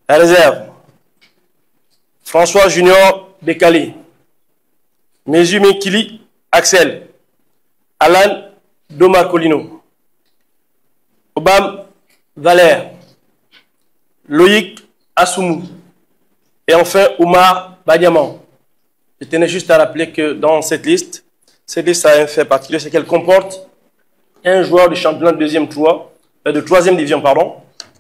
La réserve. François Junior Décalé. Mesumi Kili Axel. Alan Domacolino. Obam Valère. Loïc Assoumou. Et enfin Oumar Badiaman. Je tenais juste à rappeler que dans cette liste a un fait particulier, c'est qu'elle comporte un joueur du championnat de troisième division, pardon,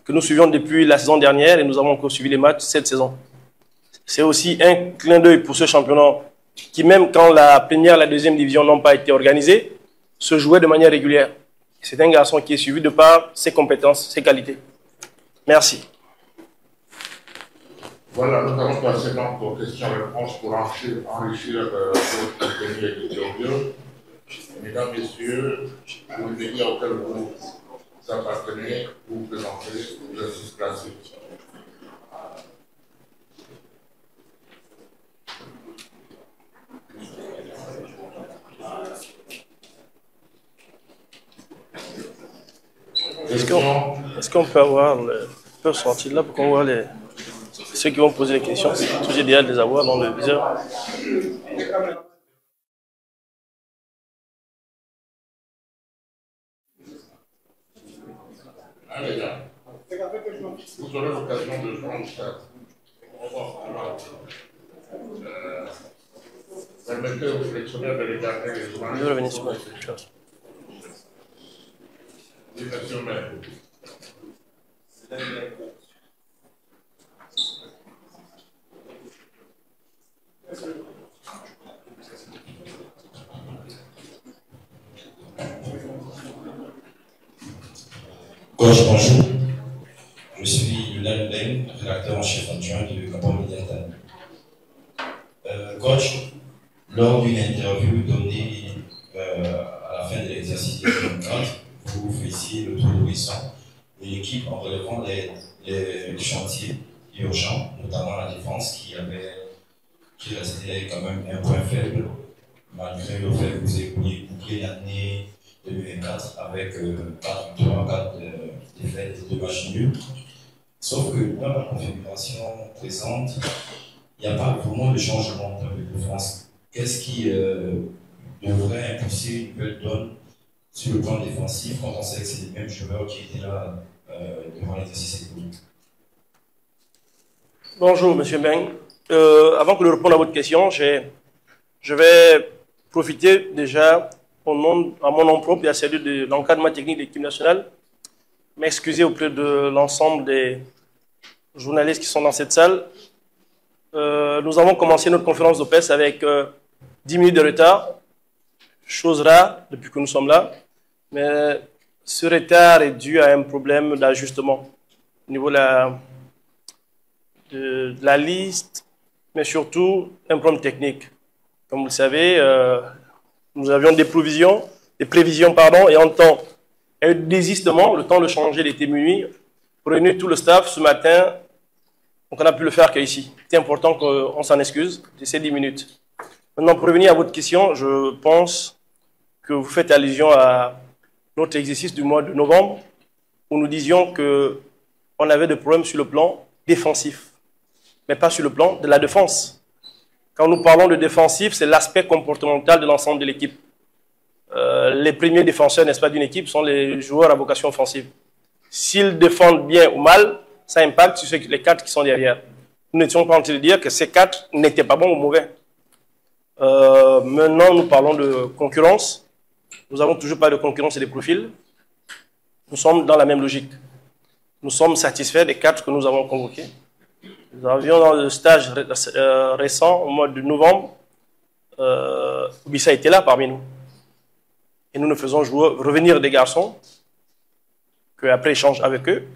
que nous suivions depuis la saison dernière et nous avons encore suivi les matchs cette saison. C'est aussi un clin d'œil pour ce championnat qui, même quand la première et la deuxième division n'ont pas été organisées, se jouait de manière régulière. C'est un garçon qui est suivi de par ses compétences, ses qualités. Merci. Voilà, nous allons passer donc aux questions-réponses pour enrichir votre contenu éditorial. Mesdames, Messieurs, pour le média auquel vous appartenez, vous vous présentez, vous êtes placés. Est-ce qu'on peut avoir peut sortir là pour qu'on voit ceux qui vont poser les questions? C'est toujours idéal de les avoir dans le viseur. Allez, là. Vous aurez l'occasion de prendre ça. Permettez aux sélectionneurs de regarder les images. Je vais revenir sur quelque chose. Oui, monsieur le maire. Coach, bonjour. Je suis Yulal Ben, rédacteur en chef adjoint du Gabon Médiatal. Coach, lors d'une interview donnée à la fin de l'exercice 2024, vous faisiez le tour d'horizon de l'équipe en relevant les chantiers urgents, notamment la défense qui restait quand même un point faible, malgré le fait que vous ayez bouclé l'année 2024 avec 4 victoires, 4 défaites et 2 matchs nuls. Sauf que dans la configuration présente, il n'y a pas vraiment de changement dans l'équipe de France. Qu'est-ce qui devrait impulser une nouvelle donne sur le plan défensif quand on sait que c'est les mêmes joueurs qui étaient là durant l'exercice économique? Bonjour, monsieur Meng. Avant que de répondre à votre question, je vais profiter déjà à mon nom propre et à celui de l'encadrement technique de l'équipe nationale, m'excuser auprès de l'ensemble des journalistes qui sont dans cette salle. Nous avons commencé notre conférence de presse avec 10 minutes de retard, chose rare depuis que nous sommes là, mais ce retard est dû à un problème d'ajustement au niveau de la liste, mais surtout un problème technique. Comme vous le savez, nous avions des prévisions, et en temps et désistement, le temps de changer était minuit. Pour réunir tout le staff ce matin, donc on n'a pu le faire qu'ici. C'est important qu'on s'en excuse de ces 10 minutes. Maintenant, pour revenir à votre question, je pense que vous faites allusion à notre exercice du mois de novembre, où nous disions qu'on avait des problèmes sur le plan défensif, mais pas sur le plan de la défense. Quand nous parlons de défensif, c'est l'aspect comportemental de l'ensemble de l'équipe. Les premiers défenseurs, n'est-ce pas, d'une équipe sont les joueurs à vocation offensive. S'ils défendent bien ou mal, ça impacte sur les 4 qui sont derrière. Nous n'étions pas en train de dire que ces 4 n'étaient pas bons ou mauvais. Maintenant, nous parlons de concurrence. Nous n'avons toujours pas de concurrence et de profils. Nous sommes dans la même logique. Nous sommes satisfaits des 4 que nous avons convoqués. Nous avions dans le stage récent, au mois de novembre, Ubissa était là parmi nous. Et nous ne faisons revenir des garçons qu'après échange avec eux,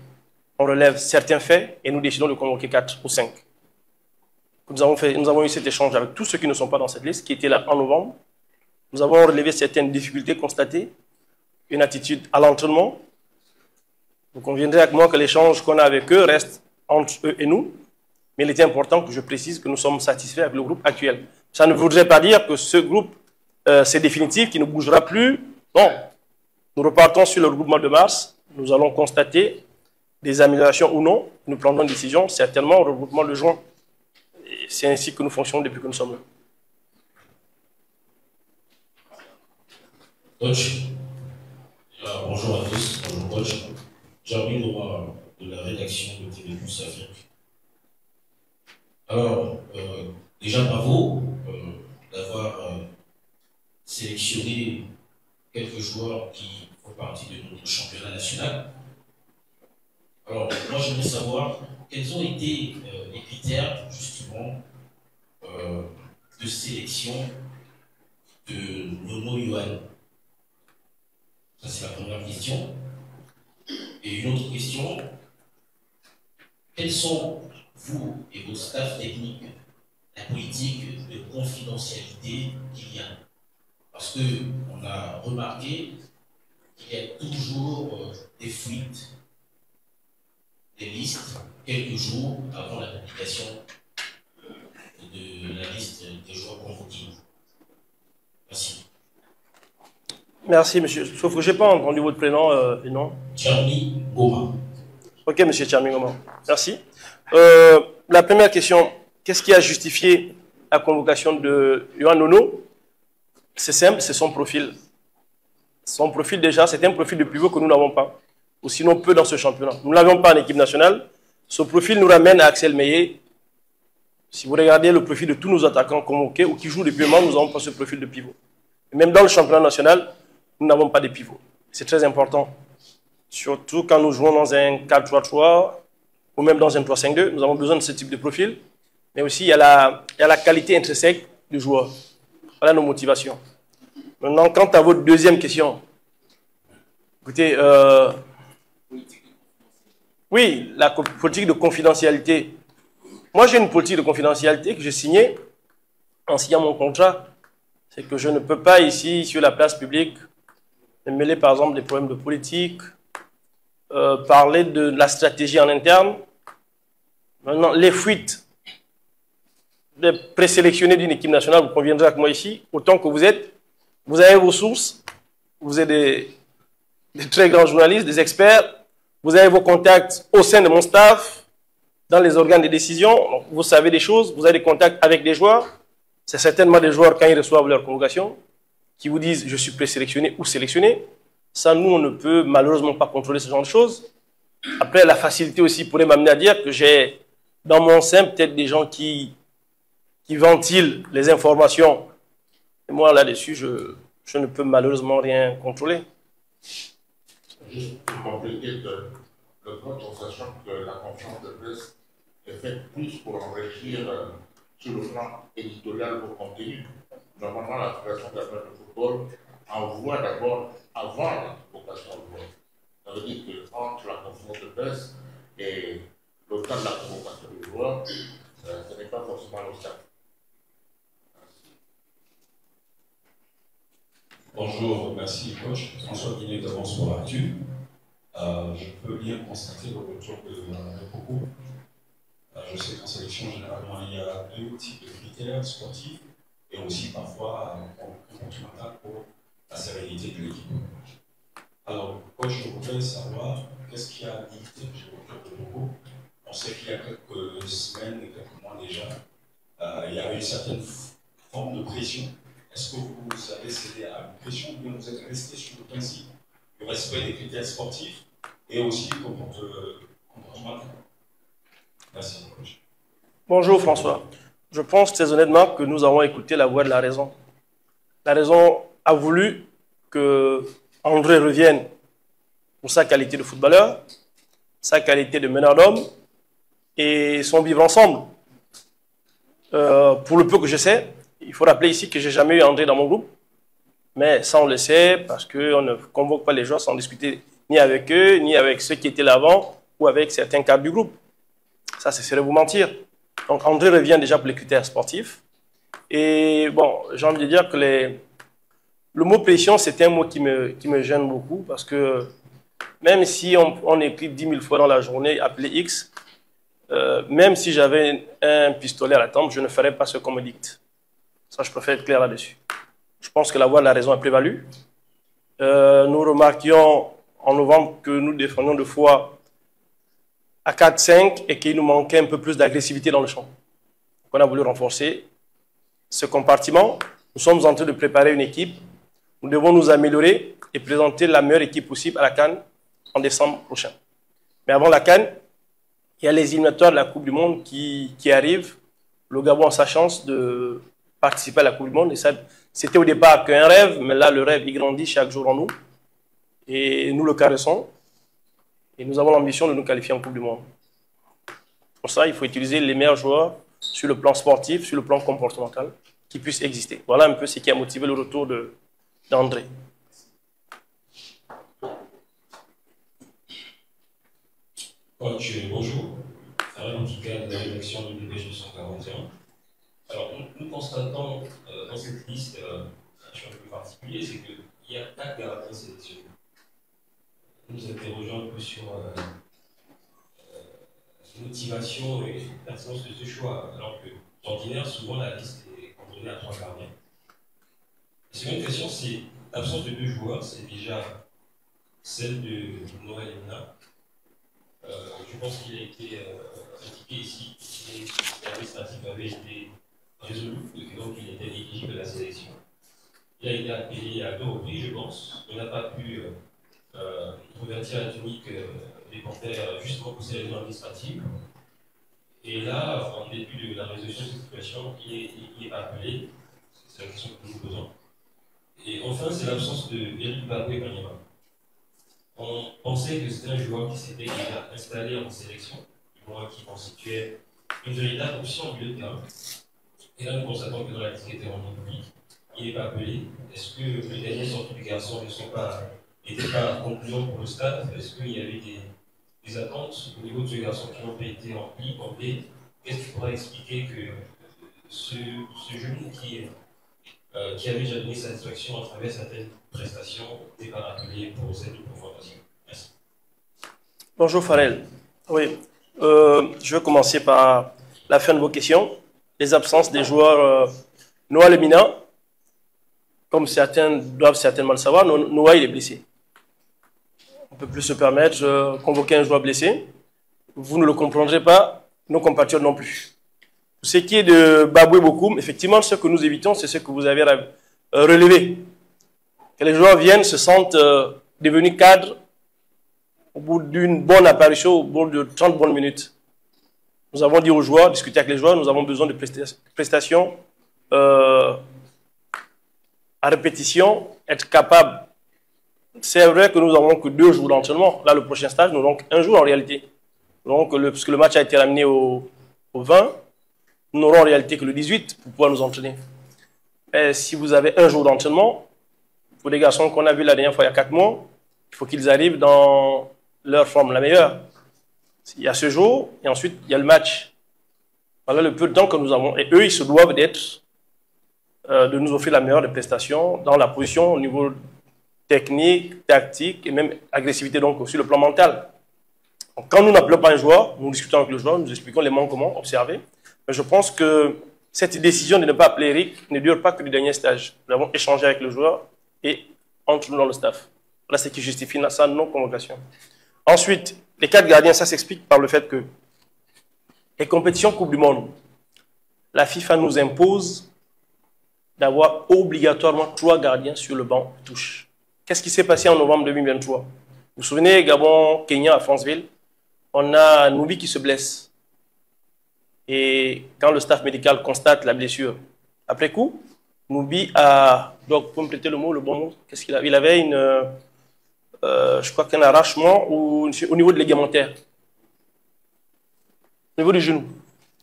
on relève certains faits et nous décidons de convoquer 4 ou 5. Nous avons eu cet échange avec tous ceux qui ne sont pas dans cette liste, qui étaient là en novembre. Nous avons relevé certaines difficultés constatées, une attitude à l'entraînement. Vous conviendrez avec moi que l'échange qu'on a avec eux reste entre eux et nous. Mais il était important que je précise que nous sommes satisfaits avec le groupe actuel. Ça ne voudrait pas dire que ce groupe, c'est définitif, qui ne bougera plus. Non. Nous repartons sur le regroupement de mars. Nous allons constater des améliorations ou non, nous prendrons une décision, certainement au regroupement de juin. C'est ainsi que nous fonctionnons depuis que nous sommes là. Coach, bonjour à tous, bonjour coach. Jeremy Noir de la rédaction de TV Plus Afrique. Alors, déjà bravo d'avoir sélectionné quelques joueurs qui font partie de notre championnat national. Alors, moi j'aimerais savoir quels ont été les critères justement de sélection de Nono Yohan. Ça c'est la première question. Et une autre question, quels sont, vous et votre staff technique, la politique de confidentialité qu'il y a? Parce qu'on a remarqué qu'il y a toujours des fuites, des listes, quelques jours avant la publication de la liste des joueurs convoqués. Merci. Merci, monsieur. Sauf que je n'ai pas entendu votre prénom et nom. Tchermi Goma. Ok, monsieur Tchermi Goma. Merci. La première question, qu'est-ce qui a justifié la convocation de Yohan Nono? C'est simple, c'est son profil. Son profil déjà, c'est un profil de pivot que nous n'avons pas, ou sinon peu dans ce championnat. Nous ne l'avions pas en équipe nationale. Ce profil nous ramène à Axel Meillet. Si vous regardez le profil de tous nos attaquants convoqués ou qui jouent depuis un moment, nous n'avons pas ce profil de pivot. Et même dans le championnat national, nous n'avons pas de pivot. C'est très important. Surtout quand nous jouons dans un 4-3-3 ou même dans un 3-5-2, nous avons besoin de ce type de profil. Mais aussi, il y a la qualité intrinsèque du joueur. Voilà nos motivations. Maintenant, quant à votre deuxième question, écoutez, oui, la politique de confidentialité. Moi, j'ai une politique de confidentialité que j'ai signée en signant mon contrat. C'est que je ne peux pas ici, sur la place publique, me mêler par exemple des problèmes de politique, parler de la stratégie en interne. Maintenant, les fuites des présélectionnés d'une équipe nationale, vous conviendrez avec moi ici, autant que vous êtes, vous avez vos sources, vous êtes des très grands journalistes, des experts, vous avez vos contacts au sein de mon staff, dans les organes de décision, donc vous savez des choses, vous avez des contacts avec des joueurs, c'est certainement des joueurs quand ils reçoivent leur convocation, qui vous disent je suis présélectionné ou sélectionné. Ça, nous, on ne peut malheureusement pas contrôler ce genre de choses. Après, la facilité aussi pourrait m'amener à dire que j'ai dans mon sein peut-être des gens qui ventilent les informations. Et moi, là-dessus, je ne peux malheureusement rien contrôler. Juste pour compléter le vote, en sachant que la conférence de presse est faite plus pour enrichir sur le plan éditorial vos contenus. Normalement, la Fédération nationale de football envoie d'abord avant la convocation au vote. Ça veut dire qu'entre la conférence de presse et le temps de la convocation du joueur, ce n'est pas forcément le staff. Bonjour, merci coach. François Guinet d'Avance pour l'Actu. Je peux bien constater le retour de beaucoup. Je sais qu'en sélection, généralement, il y a deux types de critères sportifs et aussi parfois comportemental pour la sérénité de l'équipe. Alors, coach, je voudrais savoir qu'est-ce qui a dicté le retour de beaucoup. On sait qu'il y a quelques semaines et quelques mois déjà, il y avait une certaine forme de pression. Est-ce que vous avez cédé à une pression ou bien vous êtes resté sur le principe du respect des critères sportifs et aussi comportemental? Merci. Bonjour François. Je pense très honnêtement que nous avons écouté la voix de la raison. La raison a voulu que André revienne pour sa qualité de footballeur, sa qualité de meneur d'homme et son vivre ensemble. Pour le peu que je sais, il faut rappeler ici que je n'ai jamais eu André dans mon groupe, mais ça on le sait parce qu'on ne convoque pas les joueurs sans discuter ni avec eux, ni avec ceux qui étaient là avant ou avec certains cadres du groupe. Ça, ce serait vous mentir. Donc André revient déjà pour les critères sportifs. Et bon, j'ai envie de dire que le mot pression, c'est un mot qui me gêne beaucoup parce que même si on écrit 10 000 fois dans la journée appelé X, même si j'avais un pistolet à la tempe, je ne ferais pas ce qu'on me dicte. Ça, je préfère être clair là-dessus. Je pense que la voix de la raison a prévalu. Nous remarquions en novembre que nous défendions de fois à 4-5 et qu'il nous manquait un peu plus d'agressivité dans le champ. Donc on a voulu renforcer ce compartiment. Nous sommes en train de préparer une équipe. Nous devons nous améliorer et présenter la meilleure équipe possible à la CAN en décembre prochain. Mais avant la CAN, il y a les éliminatoires de la Coupe du Monde qui arrivent. Le Gabon a sa chance de participer à la Coupe du Monde. Et ça, c'était au départ qu'un rêve, mais là, le rêve, il grandit chaque jour en nous. Et nous le caressons. Et nous avons l'ambition de nous qualifier en Coupe du Monde. Pour ça, il faut utiliser les meilleurs joueurs sur le plan sportif, sur le plan comportemental, qui puissent exister. Voilà un peu ce qui a motivé le retour d'André. Coach, bonjour. En tout cas, de la rédaction du DPG 141. Alors, nous constatons dans cette liste un choix un peu particulier, c'est qu'il y a 4 gardiens sélectionnés. Nous interrogeons un peu sur la motivation et la pertinence de ce choix, alors que d'ordinaire, souvent la liste est cantonnée à 3 gardiens. La seconde question, c'est l'absence de 2 joueurs, c'est déjà celle de Noël Lemna. Je pense qu'il a été indiqué ici que l'administratif avait été résolu, et donc il était éligible à la sélection. Il a été appelé à 2 reprises, je pense. On n'a pas pu convertir la tunique des Panthères justement pour ces raisons administratives. Et là, en début de la résolution de cette situation, il est appelé. C'est la question que nous nous posons. Et enfin, c'est l'absence de Eric Baboué-Banyama. On pensait que c'était un joueur qui s'était déjà installé en sélection, du moins qui constituait une véritable option au milieu de terrain. Et là, nous constatons que dans la liste qui était rendue publique, il n'est pas appelé. Est-ce que les dernières sorties du garçon n'étaient pas concluantes pour le stade? Est-ce qu'il y avait des attentes au niveau de ce garçon qui n'ont pas été remplies, comblées? Qu'est-ce qui pourrait expliquer que ce jeune qui avait déjà donné satisfaction à travers certaines prestations n'est pas rappelé pour cette confrontation? Merci. Bonjour Farel. Oui, je vais commencer par la fin de vos questions. Les absences des joueurs Noah Lemina, comme certains doivent certainement le savoir, Noah il est blessé. On ne peut plus se permettre de convoquer un joueur blessé. Vous ne le comprendrez pas, nos compatriotes non plus. Ce qui est de Baboué Bokoum, effectivement, ce que nous évitons, c'est ce que vous avez relevé. Que les joueurs viennent, se sentent devenus cadres au bout d'une bonne apparition, au bout de 30 bonnes minutes. Nous avons dit aux joueurs, discuter avec les joueurs, nous avons besoin de prestations à répétition, être capable. C'est vrai que nous n'avons que 2 jours d'entraînement. Là, le prochain stage, nous n'avons qu'un jour en réalité. Donc, puisque le match a été ramené au 20, nous n'aurons en réalité que le 18 pour pouvoir nous entraîner. Et si vous avez un jour d'entraînement, pour les garçons qu'on a vus la dernière fois il y a 4 mois, il faut qu'ils arrivent dans leur forme la meilleure. Il y a ce jour et ensuite il y a le match. Voilà le peu de temps que nous avons. Et eux, ils se doivent de nous offrir la meilleure des prestations dans la position au niveau technique, tactique et même agressivité, donc aussi le plan mental. Donc, quand nous n'appelons pas un joueur, nous discutons avec le joueur, nous expliquons les manquements observés. Mais je pense que cette décision de ne pas appeler Eric ne dure pas que du dernier stage. Nous avons échangé avec le joueur et entre nous dans le staff. Voilà ce qui justifie sa non-convocation. Ensuite, les 4 gardiens, ça s'explique par le fait que les compétitions Coupe du Monde, la FIFA nous impose d'avoir obligatoirement 3 gardiens sur le banc de touche. Qu'est-ce qui s'est passé en novembre 2023? Vous vous souvenez, Gabon, Kenya, à Franceville, on a Noubi qui se blesse. Et quand le staff médical constate la blessure, après coup, Noubi a, donc pour me prêter le bon mot, qu'est-ce qu'il a? Il avait je crois qu'un arrachement au niveau de l'égamentaire, au niveau du genou.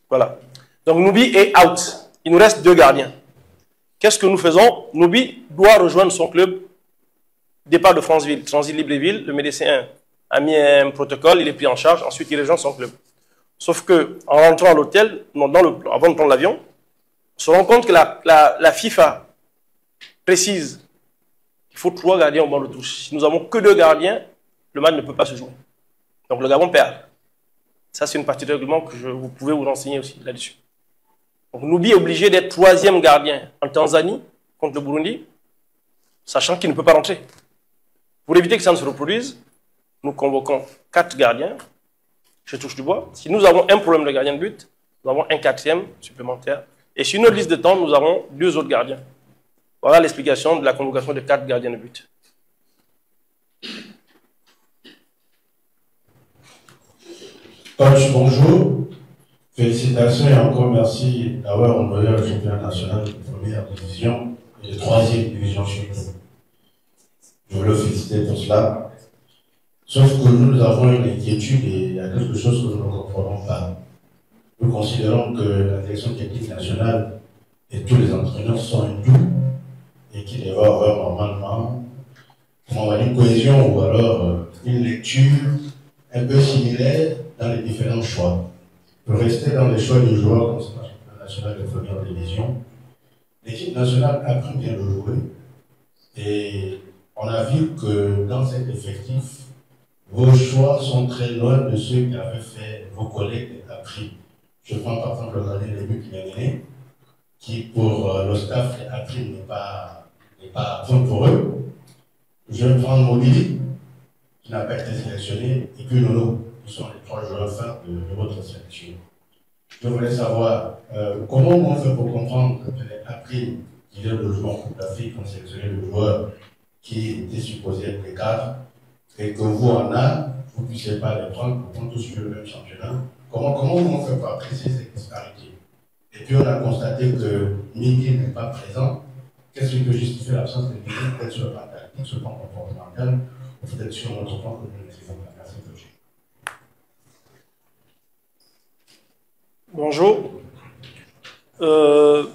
Voilà. Donc Noubi est out. Il nous reste 2 gardiens. Qu'est-ce que nous faisons? Noubi doit rejoindre son club. Départ de Franceville, Transit-Libreville, le médecin a mis un protocole, il est pris en charge, ensuite il rejoint son club. Sauf que en rentrant à l'hôtel, avant de prendre l'avion, on se rend compte que la FIFA précise qu'il faut 3 gardiens au banc de touche. Si nous n'avons que 2 gardiens, le match ne peut pas se jouer. Donc le Gabon perd. Ça, c'est une partie du règlement que vous pouvez vous renseigner aussi là-dessus. Donc Noubi est obligé d'être 3e gardien en Tanzanie contre le Burundi, sachant qu'il ne peut pas rentrer. Pour éviter que ça ne se reproduise, nous convoquons 4 gardiens je touche du bois. Si nous avons un problème de gardien de but, nous avons un quatrième supplémentaire. Et sur notre liste de temps, nous avons 2 autres gardiens. Voilà l'explication de la convocation de 4 gardiens de but. Coach, bonjour. Félicitations et encore merci d'avoir honoré le championnat national de première division et de 3e division chez nous. Je veux le féliciter pour cela. Sauf que nous avons une inquiétude et il y a quelque chose que nous ne comprenons pas. Nous considérons que la direction technique nationale et tous les entraîneurs sont hindous et qu'il devrait avoir normalement une cohésion ou alors une lecture un peu similaire dans les différents choix. Pour rester dans les choix du joueur concernant le championnat national de première division, l'équipe nationale a pris bien le jouer et on a vu que dans cet effectif, vos choix sont très loin de ceux qu'avaient fait vos collègues appris. Je prends par exemple le gardien de but qui vient donné, qui pour le staff appris n'est pas bon pour eux. Je vais prendre Mobili, qui n'a pas été sélectionné, et puis Nono, qui sont les 3 joueurs phares de votre sélection. Je voulais savoir comment on fait pour comprendre que les appris qui viennent de jouer en Coupe d'Afrique ont sélectionné le joueur qui était supposé être les cadres, et que vous en a, vous ne puissiez pas les prendre pour prendre tous sur le même championnat. Comment on fait pour apprécier cette disparité? Et puis on a constaté que Miki n'est pas présent. Qu'est-ce qui peut justifier l'absence de Miki? Peut-être sur le plan tactique, sur le plan comportemental, ou peut-être sur notre plan que nous ne maîtrisons pas. Merci, coach. Bonjour.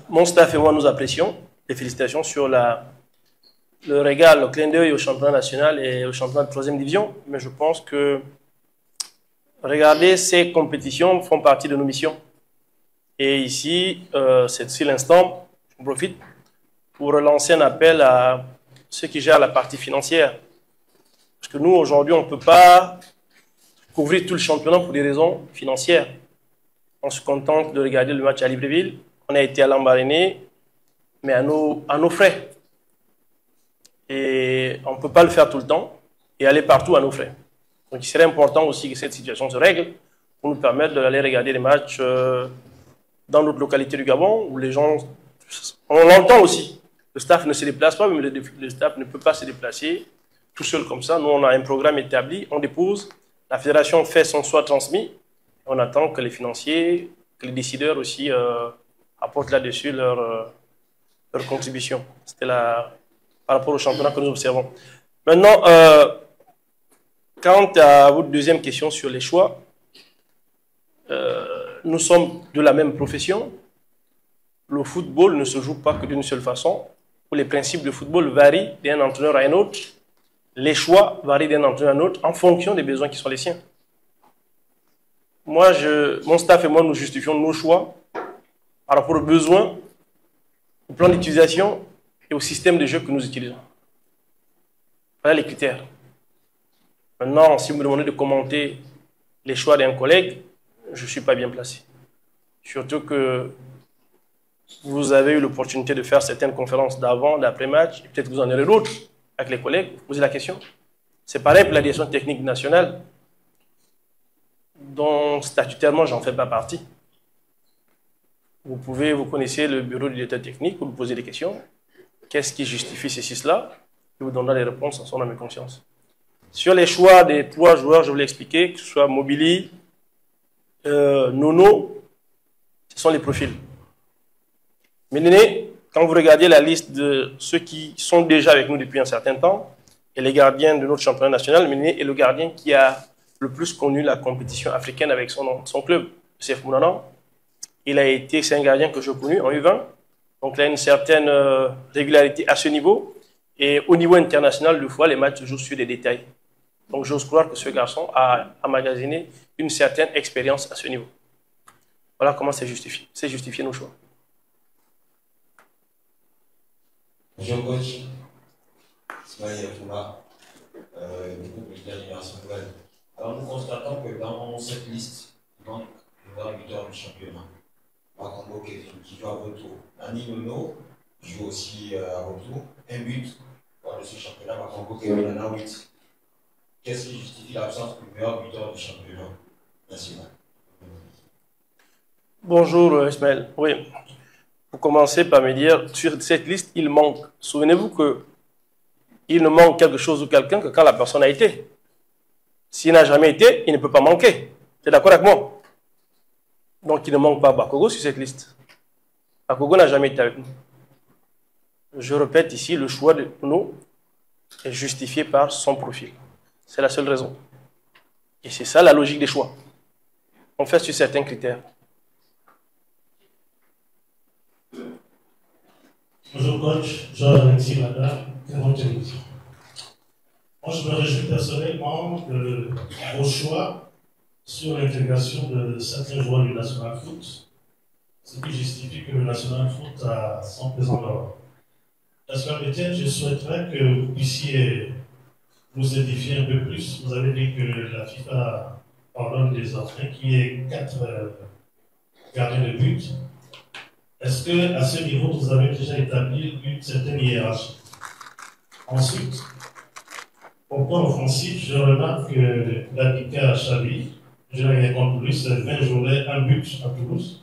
Mon staff et moi, nous apprécions les félicitations sur le régal, le clin d'œil au championnat national et au championnat de 3e division. Mais je pense que regarder ces compétitions font partie de nos missions. Et ici, c'est aussi l'instant, je profite pour relancer un appel à ceux qui gèrent la partie financière. Parce que nous, aujourd'hui, on ne peut pas couvrir tout le championnat pour des raisons financières. On se contente de regarder le match à Libreville. On a été à Lambaréné, mais à nos frais. Et on ne peut pas le faire tout le temps et aller partout à nos frais. Donc il serait important aussi que cette situation se règle pour nous permettre d'aller regarder les matchs dans notre localité du Gabon où les gens, on l'entend aussi, le staff ne se déplace pas, mais le staff ne peut pas se déplacer tout seul comme ça. Nous, on a un programme établi, on dépose, la fédération fait son choix transmis, on attend que les financiers, que les décideurs aussi apportent là-dessus leur contribution. C'était par rapport au championnat que nous observons. Maintenant, quant à votre deuxième question sur les choix, nous sommes de la même profession. Le football ne se joue pas que d'une seule façon. Les principes du football varient d'un entraîneur à un autre. Les choix varient d'un entraîneur à un autre en fonction des besoins qui sont les siens. Moi, mon staff et moi, nous justifions nos choix par rapport aux besoins, au plan d'utilisation et au système de jeu que nous utilisons. Voilà les critères. Maintenant, si vous me demandez de commenter les choix d'un collègue, je ne suis pas bien placé. Surtout que vous avez eu l'opportunité de faire certaines conférences d'avant, d'après-match, et peut-être que vous en aurez d'autres avec les collègues. Posez la question. C'est pareil pour la direction technique nationale, dont statutairement, j'en fais pas partie. Vous connaissez le bureau du directeur technique, vous vous posez des questions. Qu'est-ce qui justifie ceci, cela? Je vous donnerai les réponses en son âme et conscience. Sur les choix des 3 joueurs, je voulais expliquer, que ce soit Mobili, Nono, ce sont les profils. Mais quand vous regardez la liste de ceux qui sont déjà avec nous depuis un certain temps, et les gardiens de notre championnat national, Méné est le gardien qui a le plus connu la compétition africaine avec son club, CF Mounana. C'est un gardien que je connais en U20, donc il a une certaine régularité à ce niveau. Et au niveau international, des fois, les matchs se jouent sur des détails. Donc j'ose croire que ce garçon a emmagasiné une certaine expérience à ce niveau. Voilà comment c'est justifié nos choix. Bonjour coach, Ismaël Yafouma, du groupe de la Génération Nouvelle. Alors nous constatons que dans cette liste, il manque le meilleur buteur du championnat. Makambo Kevin qui joue à retour. Nani Nono joue aussi à retour. Un but de ce championnat, Makambo Kevin en a 8. Qu'est-ce qui justifie l'absence du meilleur buteur du championnat? Merci. Bonjour Ismaël. Oui. Vous commencez par me dire, sur cette liste, il manque. Souvenez-vous qu'il ne manque quelque chose ou quelqu'un que quand la personne a été. S'il n'a jamais été, il ne peut pas manquer. Tu es d'accord avec moi? Donc il ne manque pas Bakogo sur cette liste. Bakogo n'a jamais été avec nous. Je répète ici, le choix de nous est justifié par son profil. C'est la seule raison. Et c'est ça la logique des choix. On fait sur certains critères. Bonjour coach, Jean-Alexis Lada, Canon Télévision. Moi je me réjouis personnellement de vos choix sur l'intégration de certains joueurs du National Foot, ce qui justifie que le National Foot a son présent d'or. National Etienne, je souhaiterais que vous puissiez nous édifier un peu plus. Vous avez dit que la FIFA ordonne désormais qu'il y ait 4 gardiens de but. Est-ce qu'à ce niveau, vous avez déjà établi une certaine hiérarchie? Ensuite, au point offensif, je remarque que l'Abika Chabi, je n'ai rien contre lui, c'est 20 journées, 1 but à Toulouse.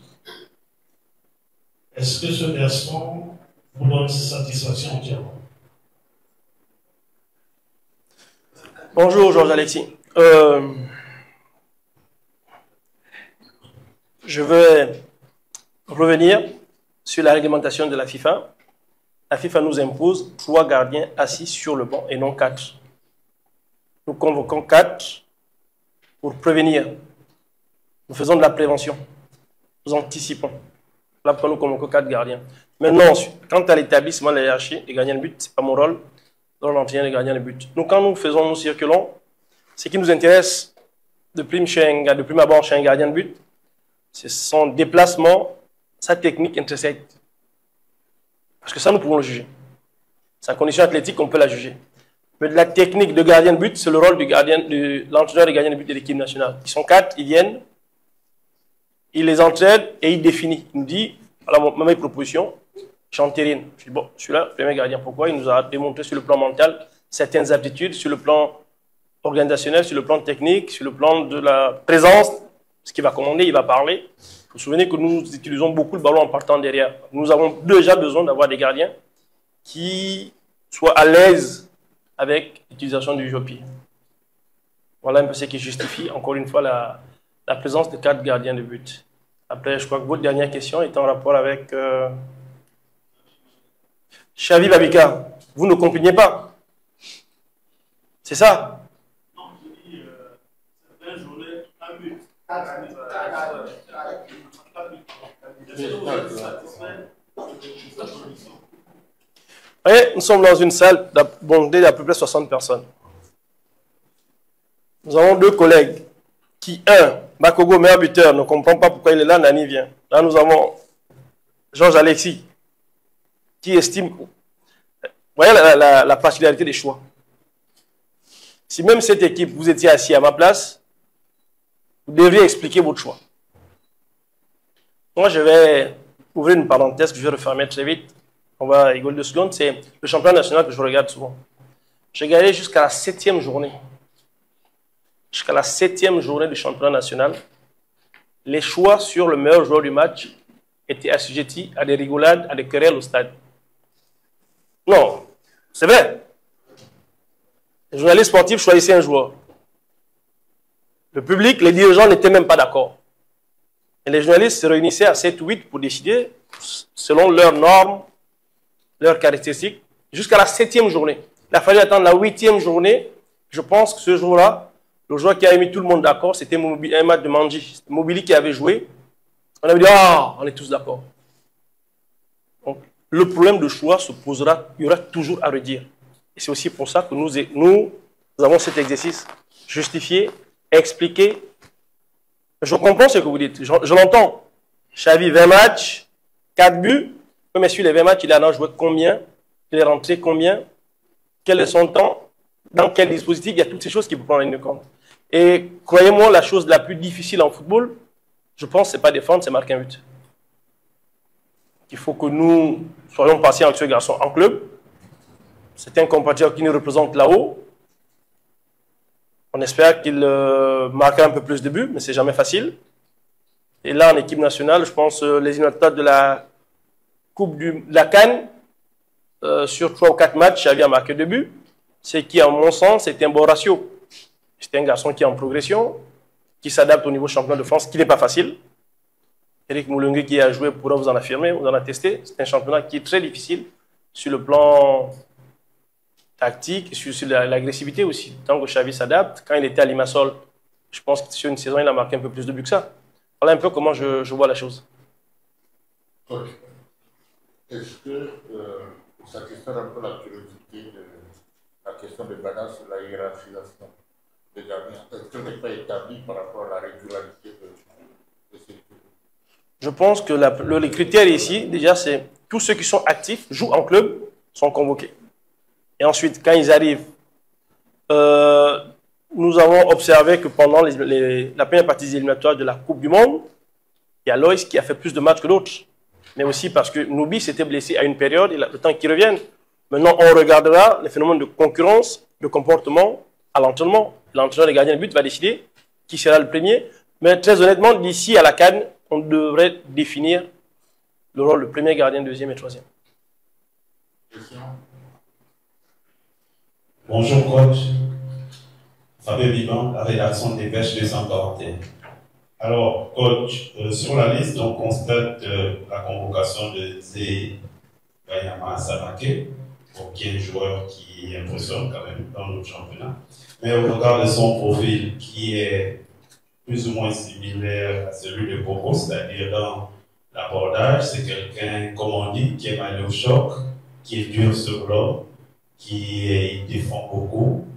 Est-ce que ce versement vous donne satisfaction entièrement? Bonjour Georges-Alexis. Je veux revenir sur la réglementation de la FIFA. La FIFA nous impose 3 gardiens assis sur le banc et non 4. Nous convoquons 4 pour prévenir. Nous faisons de la prévention. Nous anticipons. Là, pourquoi nous convoquons 4 gardiens. Maintenant, quant à l'établissement de la hiérarchie des gardiens de but, ce n'est pas mon rôle dans l'entretien des gardiens de but. Donc, quand nous circulons, ce qui nous intéresse de prime abord chez un gardien de but, c'est son déplacement, sa technique intersect. Parce que ça, nous pouvons le juger. Sa condition athlétique, on peut la juger. Mais de la technique de gardien de but, c'est le rôle de l'entraîneur des gardiens de but de l'équipe nationale. Ils sont 4, ils viennent, il les entraîne et il définit. Il nous dit, voilà mes propositions, j'entérine. Je dis, bon, celui-là, premier gardien. Pourquoi? Il nous a démontré sur le plan mental certaines aptitudes, sur le plan organisationnel, sur le plan technique, sur le plan de la présence, ce qu'il va commander, il va parler. Vous vous souvenez que nous utilisons beaucoup le ballon en partant derrière. Nous avons déjà besoin d'avoir des gardiens qui soient à l'aise avec l'utilisation du jeu au pied. Voilà un peu ce qui justifie, encore une fois, la présence de 4 gardiens de but. Après, je crois que votre dernière question est en rapport avec Xavi Babika. Vous ne compreniez pas? C'est ça? Non, je dis, c'est 20 journées, 1 but. Vous voyez, nous sommes dans une salle bondée d'à peu près 60 personnes. Nous avons 2 collègues qui, Bakogo, meilleur buteur, ne comprend pas pourquoi il est là, Nani vient. Là, nous avons Georges-Alexis, qui estime... Vous voyez la particularité des choix. Si même cette équipe, vous étiez assis à ma place, vous devriez expliquer votre choix. Moi, je vais ouvrir une parenthèse que je vais refermer très vite. On va rigoler 2 secondes. C'est le championnat national que je regarde souvent. J'ai regardé jusqu'à la 7e journée. Jusqu'à la 7e journée du championnat national, les choix sur le meilleur joueur du match étaient assujettis à des rigolades, à des querelles au stade. Non, c'est vrai. Les journalistes sportifs choisissaient un joueur. Le public, les dirigeants n'étaient même pas d'accord. Et les journalistes se réunissaient à 7 ou 8 pour décider, selon leurs normes, leurs caractéristiques, jusqu'à la 7e journée. Il a fallu attendre la 8e journée. Je pense que ce jour-là, le joueur qui a mis tout le monde d'accord, c'était un match de Mandji. C'était Mobili qui avait joué. On avait dit, ah, on est tous d'accord. Donc, le problème de choix se posera, il y aura toujours à redire. Et c'est aussi pour ça que nous avons cet exercice. Justifier, expliquer. Je comprends ce que vous dites, je l'entends. Xavi, 20 matchs, 4 buts. Mais sur les 20 matchs, il en a joué combien? Il est rentré combien? Quel est son temps? Dans quel dispositif? Il y a toutes ces choses qu'il faut prendre en compte. Et croyez-moi, la chose la plus difficile en football, je pense, ce n'est pas défendre, c'est marquer un but. Il faut que nous soyons patients avec ce garçon en club. C'est un compatriote qui nous représente là-haut. On espère qu'il marquera un peu plus de buts, mais c'est jamais facile. Et là, en équipe nationale, je pense les éliminatoires de la de la CAN, sur 3 ou 4 matchs, Xavi a marqué 2 buts. Ce qui, à mon sens, c'était un bon ratio. C'est un garçon qui est en progression, qui s'adapte au niveau championnat de France, qui n'est pas facile. Eric Moulungue, qui a joué, pourra vous en affirmer, vous en a testé. C'est un championnat qui est très difficile sur le plan tactique, sur l'agressivité aussi. Tant que Xavi s'adapte, quand il était à Limassol, je pense que sur une saison, il a marqué un peu plus de buts que ça. Voilà un peu comment je vois la chose. Ok. Est-ce que, pour satisfaire un peu la curiosité de la question de balance sur la hiérarchisation des gardiens, est-ce que n'est pas établi par rapport à la régularité de ces clubs? Je pense que les critères ici, déjà, c'est tous ceux qui sont actifs, jouent en club, sont convoqués. Et ensuite, quand ils arrivent, nous avons observé que pendant la première partie des éliminatoires de la Coupe du Monde, il y a Loïs qui a fait plus de matchs que d'autres. Mais aussi parce que Noubi s'était blessé à une période, il a le temps qu'il revienne. Maintenant, on regardera les phénomènes de concurrence, de comportement à l'entraînement. L'entraîneur des gardiens de but va décider qui sera le premier. Mais très honnêtement, d'ici à la CAN, on devrait définir le rôle de premier gardien, deuxième et troisième. Question? Bonjour coach, Fabien Biban, la rédaction des Pêches 241. Alors coach, sur la liste, on constate la convocation de Zé Bayama Samake, qui est un joueur qui impressionne quand même dans notre championnat. Mais au regard de son profil qui est plus ou moins similaire à celui de Coco, c'est-à-dire dans l'abordage, c'est quelqu'un, comme on dit, qui aime aller au choc, qui est dur sur l'homme, qui défend beaucoup,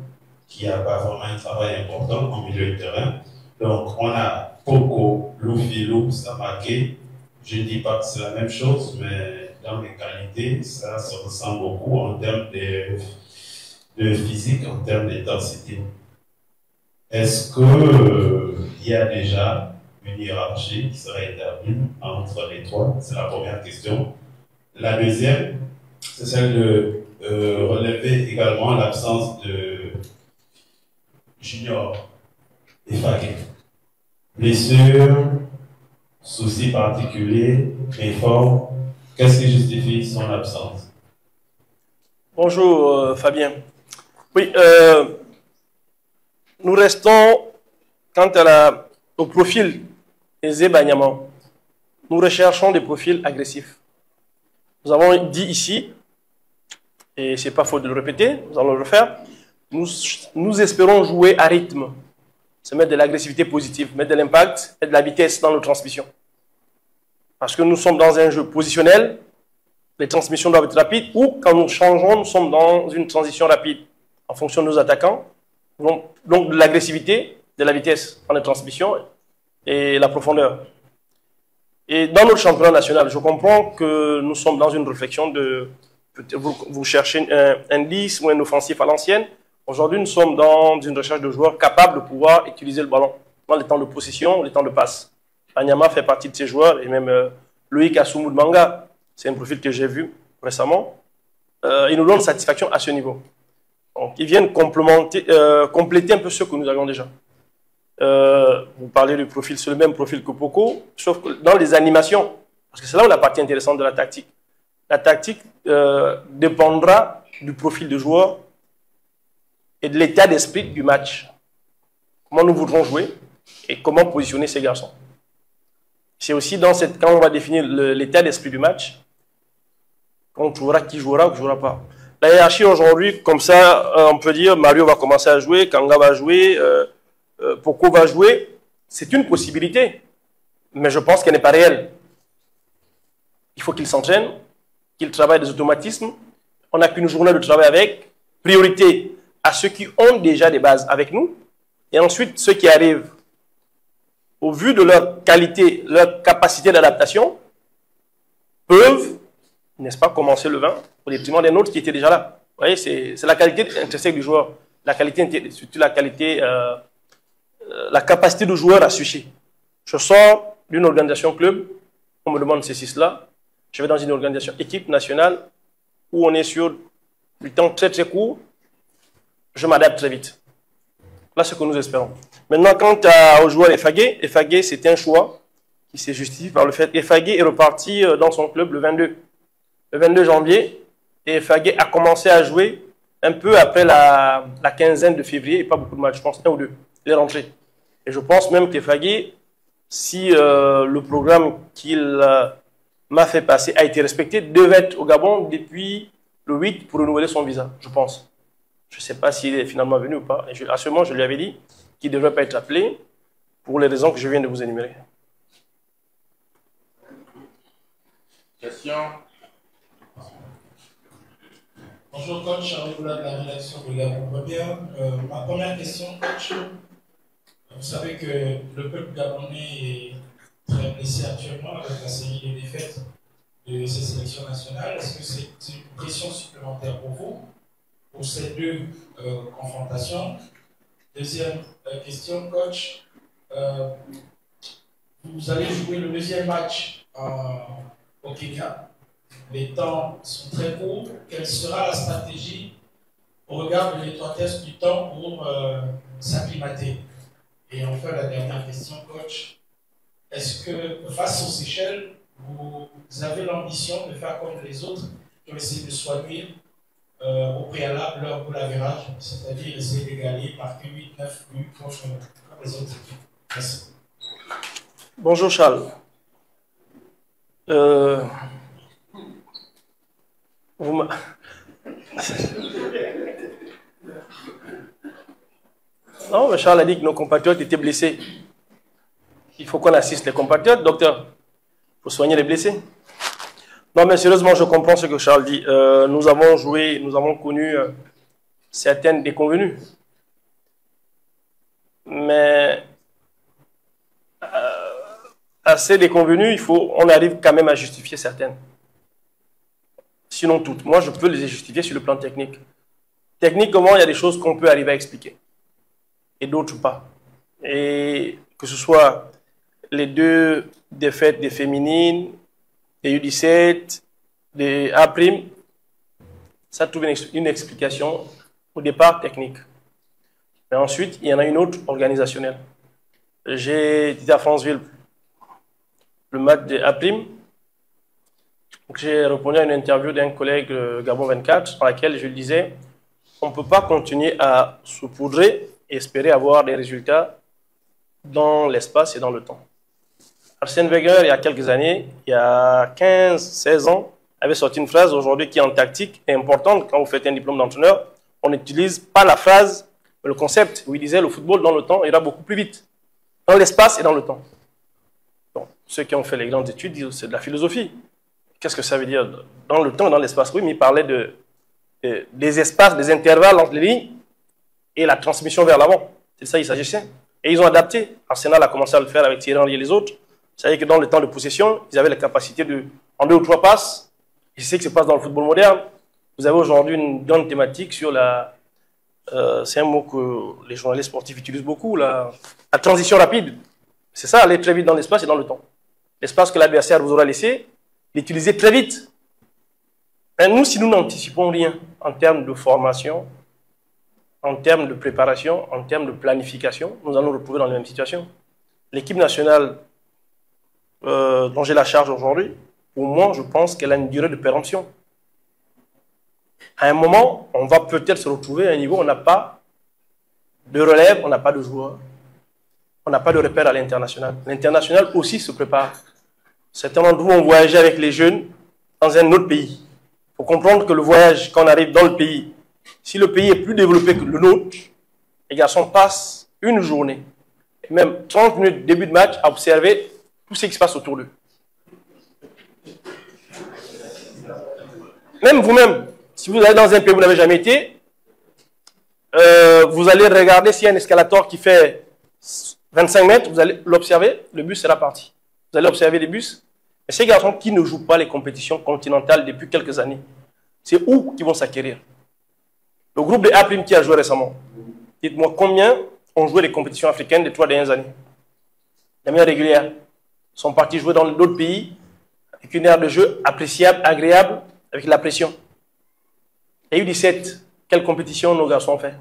qui n'a pas vraiment un travail important en milieu de terrain. Donc, on a Coco, Loufilou, Samake. Je ne dis pas que c'est la même chose, mais dans les qualités, ça se ressent beaucoup en termes de physique, en termes d'intensité. Est-ce qu'il y a déjà une hiérarchie qui serait établie entre les trois? C'est la première question. La deuxième, c'est celle de relever également l'absence de Junior et Faguet. Blessure, soucis particuliers, effort, qu'est-ce qui justifie son absence? Bonjour Fabien. Oui, nous restons, quant au profil Eze Banyama, nous recherchons des profils agressifs. Nous avons dit ici, et ce n'est pas faute de le répéter, nous allons le refaire, nous espérons jouer à rythme, se mettre de l'agressivité positive, mettre de l'impact et de la vitesse dans nos transmissions. Parce que nous sommes dans un jeu positionnel, les transmissions doivent être rapides, ou quand nous changeons, nous sommes dans une transition rapide en fonction de nos attaquants. Donc de l'agressivité, de la vitesse dans les transmissions et la profondeur. Et dans notre championnat national, je comprends que nous sommes dans une réflexion de... Vous cherchez un 10 ou un offensif à l'ancienne. Aujourd'hui, nous sommes dans une recherche de joueurs capables de pouvoir utiliser le ballon dans les temps de possession, les temps de passe. Anyama fait partie de ces joueurs, et même Loïc Assoumou de Manga, c'est un profil que j'ai vu récemment. Il nous donne satisfaction à ce niveau. Donc, ils viennent compléter un peu ce que nous avions déjà. Vous parlez du profil, c'est le même profil que Poco, sauf que dans les animations, parce que c'est là où la partie intéressante de la tactique. La tactique dépendra du profil de joueur et de l'état d'esprit du match. Comment nous voudrons jouer et comment positionner ces garçons. C'est aussi quand on va définir l'état d'esprit du match, on trouvera qui jouera ou qui ne jouera pas. La hiérarchie aujourd'hui, comme ça, on peut dire Mario va commencer à jouer, Kanga va jouer, Poco va jouer. C'est une possibilité, mais je pense qu'elle n'est pas réelle. Il faut qu'il s'entraîne, qu'il travaille des automatismes. On n'a qu'une journée de travail avec. Priorité à ceux qui ont déjà des bases avec nous. Et ensuite, ceux qui arrivent, au vu de leur qualité, leur capacité d'adaptation, peuvent, n'est-ce pas, commencer le 20 au détriment des nôtres qui étaient déjà là. Vous voyez, c'est la qualité intrinsèque du joueur. La qualité, surtout la qualité, la capacité du joueur à switcher. Je sors d'une organisation club, on me demande ceci, cela. Je vais dans une organisation équipe nationale où on est sur du temps très très court. Je m'adapte très vite. Là, ce que nous espérons. Maintenant, quant au joueur Efagé, c'était un choix qui s'est justifié par le fait qu'Efagé est reparti dans son club le 22 janvier. Et Efagé a commencé à jouer un peu après la quinzaine de février, et pas beaucoup de matchs, je pense, un ou deux. Il est rentré. Et je pense même qu'Efagé, si le programme qu'il m'a fait passer a été respecté, devait être au Gabon depuis le 8 pour renouveler son visa, je pense. Je ne sais pas s'il est finalement venu ou pas. Et à ce moment, je lui avais dit qu'il ne devrait pas être appelé pour les raisons que je viens de vous énumérer. Question? Bonjour coach, Charles Boula de la rédaction de Gabon Première. Ma première question, coach, vous savez que le peuple gabonais est très blessé actuellement avec la série de défaites de ces sélections nationales. Est-ce que c'est une pression supplémentaire pour vous, pour ces deux confrontations? Deuxième question, coach. Vous allez jouer le deuxième match au Kenya. Les temps sont très courts. Quelle sera la stratégie au regard de l'étroitesse du temps pour s'acclimater? Et enfin, la dernière question, coach. Est-ce que face aux Seychelles, vous avez l'ambition de faire comme les autres qui ont essayé de soigner au préalable leur goal average, c'est-à-dire essayer d'égaler, marquer 8-9 buts comme les autres équipes? Merci. Bonjour Charles. Non, mais Charles a dit que nos compatriotes étaient blessés. Il faut qu'on assiste les compatriotes, docteur, pour soigner les blessés. Non, mais sérieusement, je comprends ce que Charles dit. Nous avons joué, nous avons connu certaines déconvenues. Mais à ces déconvenues, on arrive quand même à justifier certaines. Sinon toutes. Moi, je peux les justifier sur le plan technique. Techniquement, il y a des choses qu'on peut arriver à expliquer. Et d'autres pas. Et que ce soit les deux défaites des féminines, des U17, des A', ça trouve une explication au départ technique. Mais ensuite, il y en a une autre organisationnelle. J'ai dit à Franceville le match des A'. J'ai répondu à une interview d'un collègue Gabon 24 dans laquelle je lui disais on ne peut pas continuer à saupoudrer et espérer avoir des résultats dans l'espace et dans le temps. Arsène Wenger, il y a quelques années, il y a 15-16 ans, avait sorti une phrase aujourd'hui qui en tactique est importante. Quand vous faites un diplôme d'entraîneur, on n'utilise pas la phrase, mais le concept, où il disait le football dans le temps ira beaucoup plus vite, dans l'espace et dans le temps. Donc, ceux qui ont fait les grandes études disent que c'est de la philosophie. Qu'est-ce que ça veut dire dans le temps et dans l'espace? Oui, mais il parlait des espaces, des intervalles entre les lignes et la transmission vers l'avant. C'est ça qu'il s'agissait. Et ils ont adapté. Arsenal a commencé à le faire avec Thierry Henry et les autres. Vous savez que dans le temps de possession, ils avaient la capacité de, en 2 ou 3 passes, et c'est ce qui se passe dans le football moderne. Vous avez aujourd'hui une grande thématique sur la... c'est un mot que les journalistes sportifs utilisent beaucoup, la transition rapide. C'est ça, aller très vite dans l'espace et dans le temps. L'espace que l'adversaire vous aura laissé, l'utiliser très vite. Mais nous, si nous n'anticipons rien en termes de formation, en termes de préparation, en termes de planification, nous allons nous retrouver dans la même situation. L'équipe nationale dont j'ai la charge aujourd'hui, pour moi, je pense qu'elle a une durée de péremption. À un moment, on va peut-être se retrouver à un niveau où on n'a pas de relève, on n'a pas de joueurs, on n'a pas de repère à l'international. L'international aussi se prépare. Certains d'entre vous ont voyagé avec les jeunes dans un autre pays. Il faut comprendre que le voyage, quand on arrive dans le pays, si le pays est plus développé que le nôtre, les garçons passent une journée, et même 30 minutes début de match, à observer tout ce qui se passe autour d'eux. Même vous-même, si vous allez dans un pays où vous n'avez jamais été, vous allez regarder s'il y a un escalator qui fait 25 mètres, vous allez l'observer, le bus sera parti. Vous allez observer les bus. Mais ces garçons qui ne jouent pas les compétitions continentales depuis quelques années, c'est où qu'ils vont s'acquérir? Le groupe de A' qui a joué récemment, dites-moi combien ont joué les compétitions africaines des 3 dernières années? Les meilleures régulières sont partis jouer dans d'autres pays avec une aire de jeu appréciable, agréable, avec la pression. Et U17, quelle compétition nos garçons ont fait?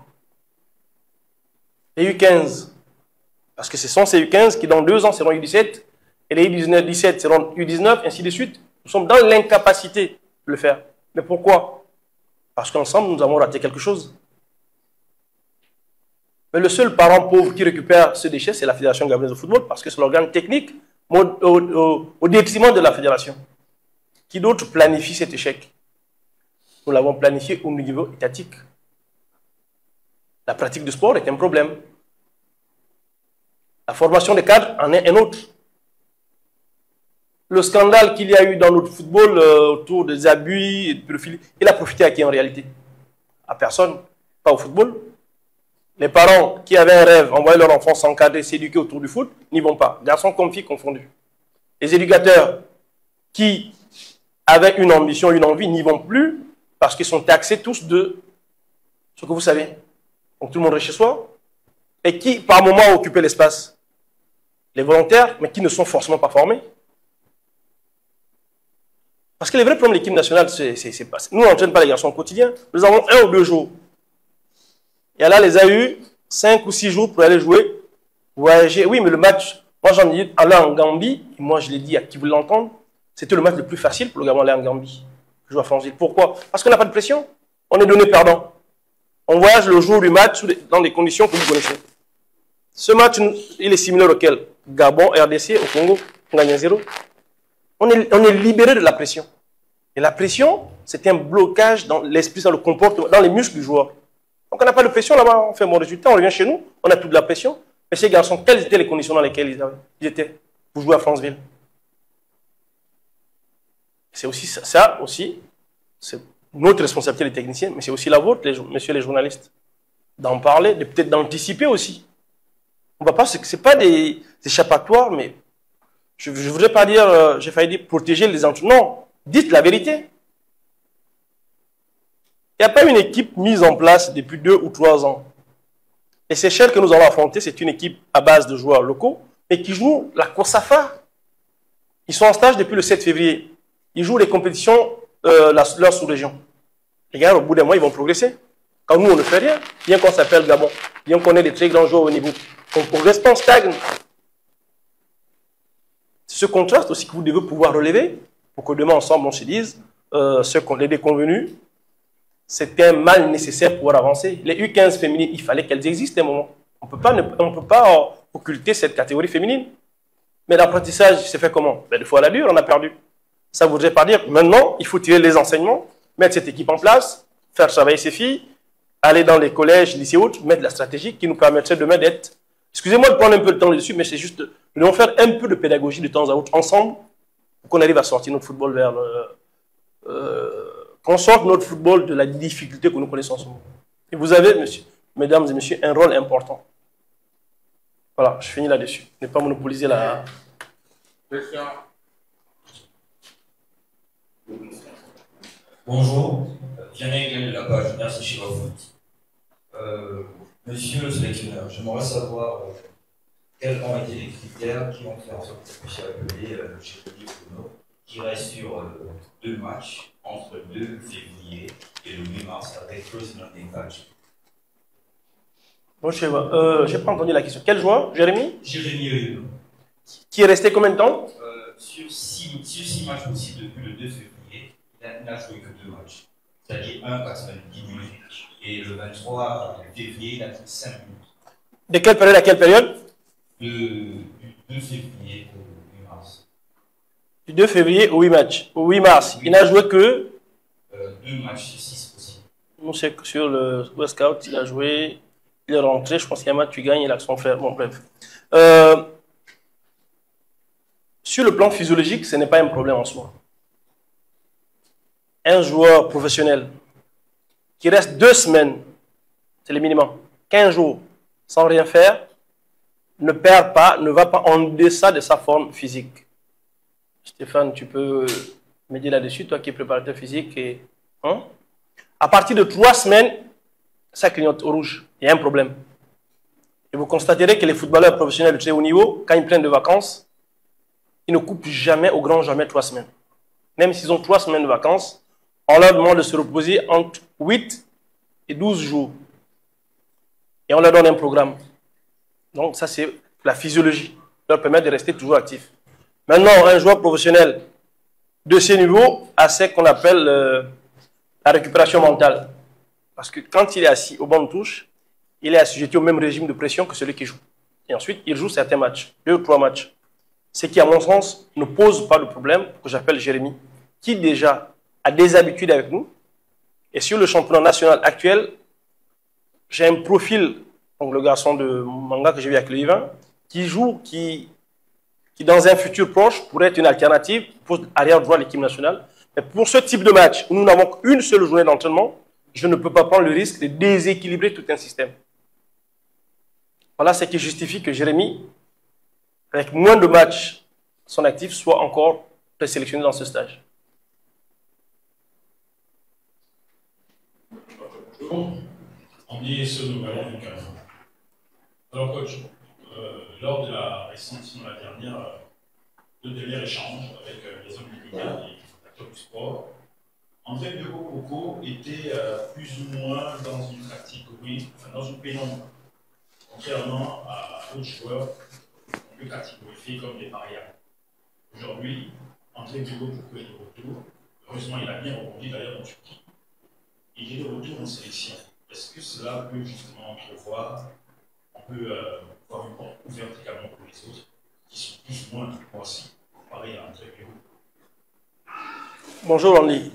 Les U15, parce que ce sont ces U15 qui dans 2 ans seront U17, et les U17 seront U19, ainsi de suite. Nous sommes dans l'incapacité de le faire. Mais pourquoi? Parce qu'ensemble, nous avons raté quelque chose. Mais le seul parent pauvre qui récupère ce déchet, c'est la Fédération gabonaise de football, parce que c'est l'organe technique au détriment de la fédération. Qui d'autre planifie cet échec? Nous l'avons planifié au niveau étatique. La pratique du sport est un problème. La formation des cadres en est un autre. Le scandale qu'il y a eu dans notre football autour des abus et de pédophilie, il a profité à qui en réalité? À personne, pas au football. Les parents qui avaient un rêve, envoyer leur enfant s'encadrer, s'éduquer autour du foot, n'y vont pas. Garçons comme filles confondus. Les éducateurs qui avaient une ambition, une envie, n'y vont plus parce qu'ils sont taxés tous de ce que vous savez. Donc tout le monde est chez soi. Et qui, par moment, occupaient l'espace? Les volontaires, mais qui ne sont forcément pas formés. Parce que le vrai problème de l'équipe nationale, c'est pas... Nous, on n'entraîne pas les garçons au quotidien. Nous avons 1 ou 2 jours. Et là, les a eu 5 ou 6 jours pour aller jouer, voyager. Oui, mais le match, moi j'en ai dit, aller en Gambie, et moi je l'ai dit à qui voulait l'entendre, c'était le match le plus facile pour le Gabon aller en Gambie. Jouer à Franceville. Pourquoi? Parce qu'on n'a pas de pression. On est donné perdant. On voyage le jour du match dans des conditions que vous connaissez. Ce match, il est similaire auquel? Gabon, RDC, au Congo, on gagne 0. On est libéré de la pression. Et la pression, c'est un blocage dans l'esprit, dans le comportement, dans les muscles du joueur. Donc on n'a pas de pression là-bas, on fait un bon résultat, on revient chez nous, on n'a plus de la pression. Mais ces garçons, quelles étaient les conditions dans lesquelles ils étaient pour jouer à Franceville? C'est aussi ça aussi, c'est notre responsabilité les techniciens, mais c'est aussi la vôtre, messieurs les journalistes, d'en parler, peut-être d'anticiper aussi. On va pas, c'est pas des échappatoires, mais je ne voudrais pas dire, j'ai failli dire protéger les entraîneurs. Non, dites la vérité. Il n'y a pas une équipe mise en place depuis 2 ou 3 ans. Et ces Seychelles que nous allons affronter, c'est une équipe à base de joueurs locaux, mais qui jouent la COSAFA. Ils sont en stage depuis le 7 février. Ils jouent les compétitions, leur sous-région. Les gars, au bout d'un mois, ils vont progresser. Quand nous, on ne fait rien, bien qu'on s'appelle Gabon, bien qu'on ait des très grands joueurs au niveau, on progresse pas, on stagne. Ce contraste aussi que vous devez pouvoir relever, pour que demain, ensemble, on se dise, les déconvenus, c'était un mal nécessaire pour pouvoir avancer. Les U15 féminines, il fallait qu'elles existent à un moment. On ne peut pas occulter cette catégorie féminine. Mais l'apprentissage s'est fait comment? Ben, 2 fois à la dure, on a perdu. Ça ne voudrait pas dire que maintenant, il faut tirer les enseignements, mettre cette équipe en place, faire travailler ces filles, aller dans les collèges, lycées autres, mettre la stratégie qui nous permettrait demain d'être... Excusez-moi de prendre un peu de temps dessus, mais c'est juste... Nous devons faire un peu de pédagogie de temps à autre, ensemble, pour qu'on arrive à sortir notre football vers qu'on sorte notre football de la difficulté que nous connaissons en ce moment. Et vous avez, mesdames et messieurs, un rôle important. Voilà, je finis là-dessus. Ne pas monopoliser la... Question. Bonjour, Vianney de la page Merci chez Foot. Monsieur le sélectionneur, j'aimerais savoir quels ont été les critères qui ont fait en sorte que vous puissiez appeler Chérifie Bruno, qui reste sur 2 matchs entre le 2 février et le 8 mars avec Closing Catch. Bon, je n'ai pas entendu la question. Quel joueur? Jérémy? Jérémy Oyuno. Qui est resté combien de temps? Sur 6 matchs possibles depuis le 2 février, il n'a joué que 2 matchs. C'est-à-dire 90 minutes. Et le 23 février, il a fait 5 minutes. De quelle période à quelle période? Du 2 février au 8 mars. Du 2 février au 8 mars. Il n'a joué que 2 matchs sur 6 possibles. Nous, c'est sur le West Scout, il a joué, il est rentré, je pense qu'il y a un match, tu gagnes, il a son frère. Bon, bref. Sur le plan physiologique, ce n'est pas un problème en soi. Un joueur professionnel qui reste 2 semaines, c'est le minimum, 15 jours, sans rien faire, ne perd pas, ne va pas en deçà de sa forme physique. Stéphane, tu peux m'aider là-dessus, toi qui es préparateur physique. Et, hein? À partir de 3 semaines, ça clignote au rouge. Il y a un problème. Et vous constaterez que les footballeurs professionnels de très haut niveau, quand ils prennent de vacances, ils ne coupent jamais, au grand jamais, 3 semaines. Même s'ils ont 3 semaines de vacances, on leur demande de se reposer entre 8 et 12 jours. Et on leur donne un programme. Donc ça, c'est la physiologie, leur permet de rester toujours actifs. Maintenant, un joueur professionnel de ce niveau a ce qu'on appelle la récupération mentale. Parce que quand il est assis au banc de touche, il est assujetti au même régime de pression que celui qui joue. Et ensuite, il joue certains matchs, 2 ou 3 matchs. Ce qui, à mon sens, ne pose pas de problème, que j'appelle Jérémy, qui déjà a des habitudes avec nous. Et sur le championnat national actuel, j'ai un profil, donc le garçon de Manga que j'ai vu avec le I20, qui joue, qui dans un futur proche pourrait être une alternative pour arrière droit de l'équipe nationale. Mais pour ce type de match, où nous n'avons qu'une seule journée d'entraînement, je ne peux pas prendre le risque de déséquilibrer tout un système. Voilà ce qui justifie que Jérémy, avec moins de matchs, son actif soit encore présélectionné dans ce stage. Bonjour, Andy Sonovalan du Cameroun. Alors coach, lors de la récente, la dernière, le dernier échange avec les hommes du média et les acteurs du sport, André Bioko était plus ou moins dans une catégorie, enfin dans une pénombre, contrairement à d'autres joueurs qu'on peut catégorifier comme des parias. Aujourd'hui, André Bioko est de retour. Heureusement, il a bien rebondi d'ailleurs en Turquie. Il est de retour en sélection. Est-ce que cela peut justement prévoir, on peut voir une porte ouverte également pour les autres, qui sont plus ou moins aussi comparés à André Bioko? Bonjour Andy.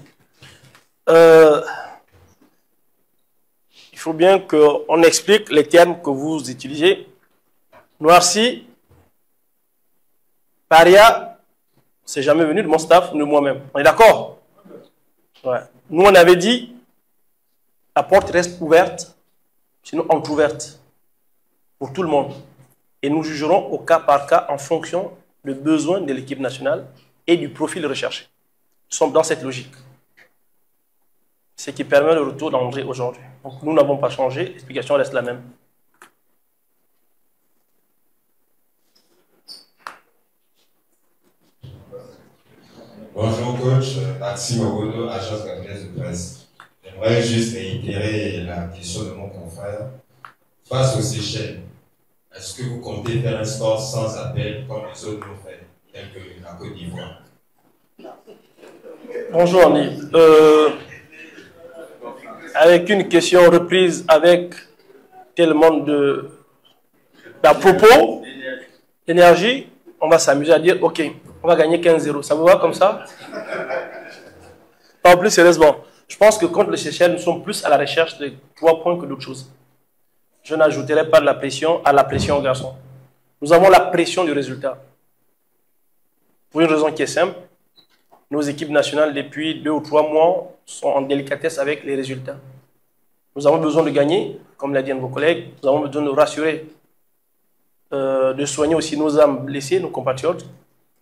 Il faut bien qu'on explique les termes que vous utilisez. Noirci, paria, c'est jamais venu de mon staff ou de moi-même. On est d'accord? Ouais. Nous, on avait dit, la porte reste ouverte, sinon entrouverte, pour tout le monde. Et nous jugerons au cas par cas en fonction des besoins de l'équipe nationale et du profil recherché. Nous sommes dans cette logique. Ce qui permet le retour d'André aujourd'hui. Donc nous n'avons pas changé, l'explication reste la même. Bonjour coach, Maxime Ogodo, agence gabonaise de presse. J'aimerais juste réitérer la question de mon confrère. Face aux Seychelles, est-ce que vous comptez faire un score sans appel comme les autres l'ont fait, tels que la Côte d'Ivoire? Bonjour Andy. Avec une question reprise avec tellement d'à propos, d'énergie, on va s'amuser à dire, ok, on va gagner 15-0. Ça vous va comme ça? En plus, sérieusement, je pense que contre les Seychelles, nous sommes plus à la recherche de 3 points que d'autres choses. Je n'ajouterai pas de la pression à la pression aux garçons. Nous avons la pression du résultat. Pour une raison qui est simple, nos équipes nationales, depuis 2 ou 3 mois, sont en délicatesse avec les résultats. Nous avons besoin de gagner, comme l'a dit un de vos collègues. Nous avons besoin de rassurer, de soigner aussi nos âmes blessées, nos compatriotes.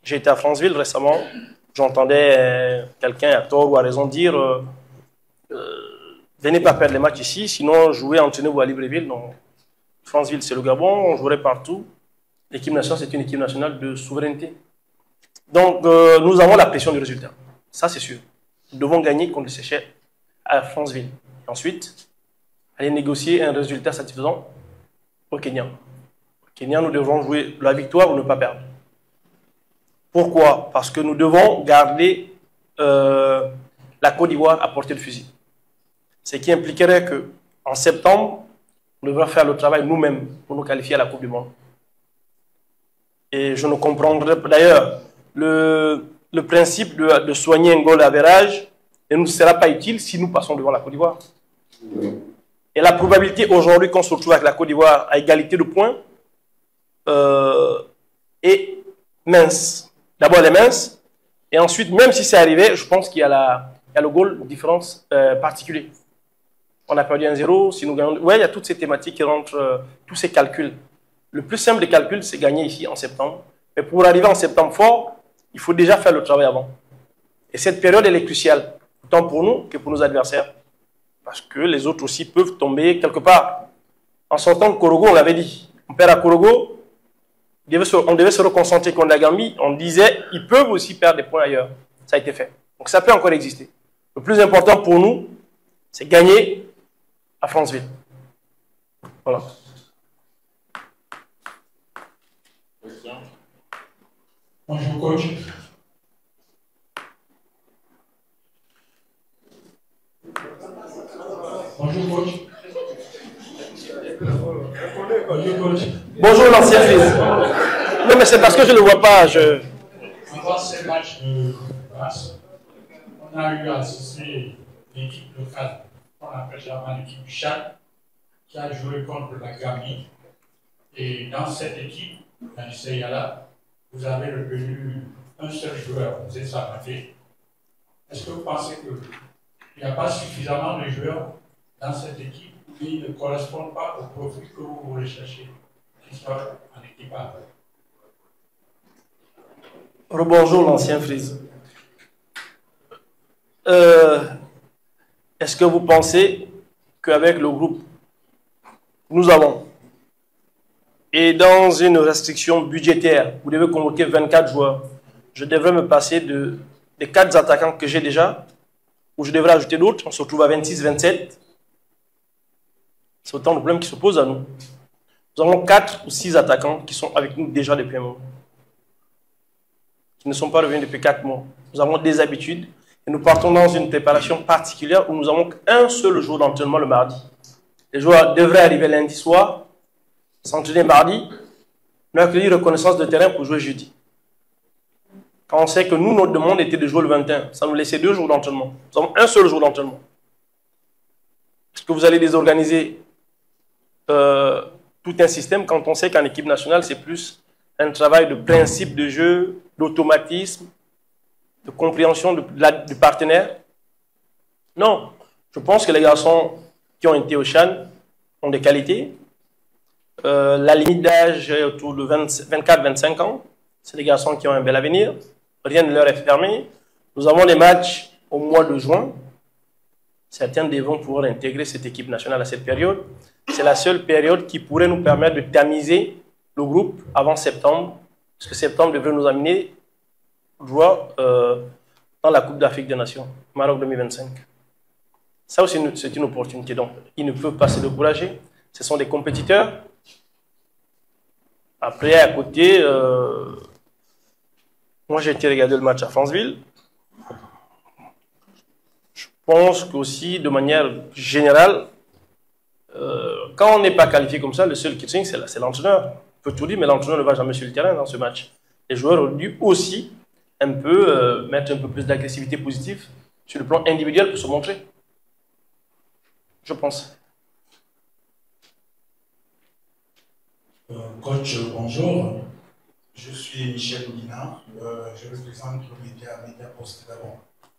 J'ai été à Franceville récemment. J'entendais quelqu'un à tort ou à raison dire venez pas perdre les matchs ici, sinon jouez entraînez-vous à Libreville. Donc, Franceville, c'est le Gabon, on jouerait partout. L'équipe nationale, c'est une équipe nationale de souveraineté. Donc, nous avons la pression du résultat. Ça, c'est sûr. Nous devons gagner contre les Seychelles à Franceville. Et ensuite, aller négocier un résultat satisfaisant au Kenya. Au Kenya, nous devrons jouer la victoire ou ne pas perdre. Pourquoi? Parce que nous devons garder la Côte d'Ivoire à portée de fusil. Ce qui impliquerait qu'en septembre, nous devrons faire le travail nous-mêmes pour nous qualifier à la Coupe du Monde. Et je ne comprendrai pas d'ailleurs le principe de soigner un goal average ne nous sera pas utile si nous passons devant la Côte d'Ivoire. Et la probabilité aujourd'hui qu'on se retrouve avec la Côte d'Ivoire à égalité de points est mince. D'abord, elle est mince, et ensuite, même si c'est arrivé, je pense qu'il y a le goal différence particulier. On a perdu 1-0, si nous gagnons... Oui, il y a toutes ces thématiques qui rentrent, tous ces calculs. Le plus simple des calculs, c'est gagner ici en septembre. Mais pour arriver en septembre fort, il faut déjà faire le travail avant. Et cette période, elle est cruciale, tant pour nous que pour nos adversaires. Parce que les autres aussi peuvent tomber quelque part. En sortant de Korogo, on l'avait dit. On perd à Korogo, on devait se reconcentrer contre la Gambie. On disait, ils peuvent aussi perdre des points ailleurs. Ça a été fait. Donc ça peut encore exister. Le plus important pour nous, c'est gagner à Franceville. Voilà. Bonjour coach. Bonjour coach. Bonjour coach. Bonjour l'ancien fils. Non mais c'est parce que je ne le vois pas. Avant ce match de classe, on a eu à assister l'équipe locale, qu'on appelle généralement l'équipe du Chad, qui a joué contre la Gambie. Et dans cette équipe, dans le Seyala, vous avez retenu un seul joueur, vous êtes Samaté. Est-ce que vous pensez qu'il n'y a pas suffisamment de joueurs dans cette équipe qui ne correspondent pas au profil que vous recherchez, qui soit en équipe A? Rebonjour l'ancien frise. Est-ce que vous pensez qu'avec le groupe nous avons, et dans une restriction budgétaire, vous devez convoquer 24 joueurs, je devrais me passer des 4 attaquants que j'ai déjà, ou je devrais ajouter d'autres, on se retrouve à 26, 27. C'est autant de problèmes qui se posent à nous. Nous avons 4 ou 6 attaquants qui sont avec nous déjà depuis un moment, qui ne sont pas revenus depuis 4 mois. Nous avons des habitudes et nous partons dans une préparation particulière où nous avons qu'un seul jour d'entraînement le mardi. Les joueurs devraient arriver lundi soir, s'entraîner mardi, mercredi, reconnaissance de terrain pour jouer jeudi. Quand on sait que nous, notre demande était de jouer le 21, ça nous laissait 2 jours d'entraînement. Nous avons un seul jour d'entraînement. Est-ce que vous allez désorganiser tout un système quand on sait qu'en équipe nationale, c'est plus un travail de principe de jeu, d'automatisme, de compréhension du partenaire? Non. Je pense que les garçons qui ont été au CHAN ont des qualités. La limite d'âge est autour de 24-25 ans. C'est des garçons qui ont un bel avenir. Rien ne leur est fermé. Nous avons des matchs au mois de juin. Certains devront pouvoir intégrer cette équipe nationale à cette période. C'est la seule période qui pourrait nous permettre de tamiser le groupe avant septembre. Parce que septembre devrait nous amener jouer dans la Coupe d'Afrique des Nations, Maroc 2025. Ça aussi, c'est une opportunité. Donc, ils ne peuvent pas se décourager. Ce sont des compétiteurs. Après, à côté, moi j'ai été regarder le match à Franceville. Je pense qu'aussi, de manière générale, quand on n'est pas qualifié comme ça, le seul qui signe, c'est l'entraîneur. On peut tout dire, mais l'entraîneur ne va jamais sur le terrain dans ce match. Les joueurs ont dû aussi un peu mettre un peu plus d'agressivité positive sur le plan individuel pour se montrer. Je pense. Coach, bonjour. Je suis Michel Guina. Je représente le média Post d'abord.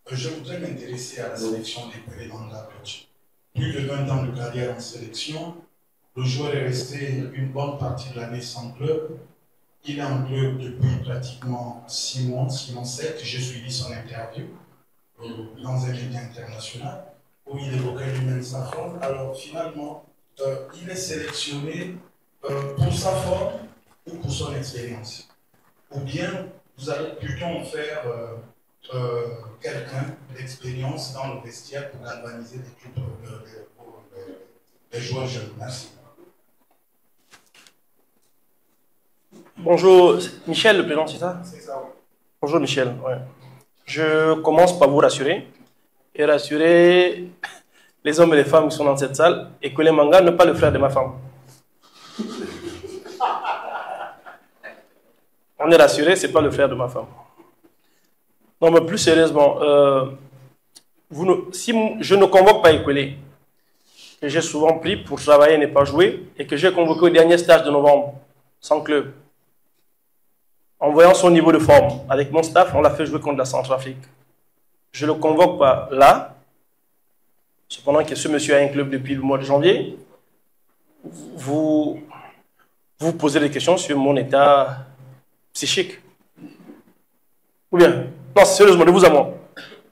Je voudrais m'intéresser à la sélection des Pérémanga, coach. Plus de 20 ans de carrière en sélection, le joueur est resté une bonne partie de l'année sans club. Il est en club depuis pratiquement 6 mois, 6 mois 7. J'ai suivi son interview dans un média international où il évoquait lui-même sa forme. Alors finalement, il est sélectionné pour sa forme ou pour son expérience. Ou bien vous allez plutôt en faire quelqu'un d'expérience dans le vestiaire pour galvaniser l'équipe des joueurs jeunes. Merci. Bonjour, Michel, le prénom, c'est ça? C'est ça, oui. Bonjour, Michel. Ouais. Je commence par vous rassurer et rassurer les hommes et les femmes qui sont dans cette salle et que les mangas n'est pas le frère de ma femme. On est rassuré, ce n'est pas le frère de ma femme. Non, mais plus sérieusement, si je ne convoque pas Ekwele, que j'ai souvent pris pour travailler et ne pas jouer, et que j'ai convoqué au dernier stage de novembre, sans club, en voyant son niveau de forme, avec mon staff, on l'a fait jouer contre la Centrafrique. Je ne le convoque pas là, cependant que ce monsieur a un club depuis le mois de janvier. Vous posez des questions sur mon état psychique. Ou bien, non, sérieusement, de vous à moi.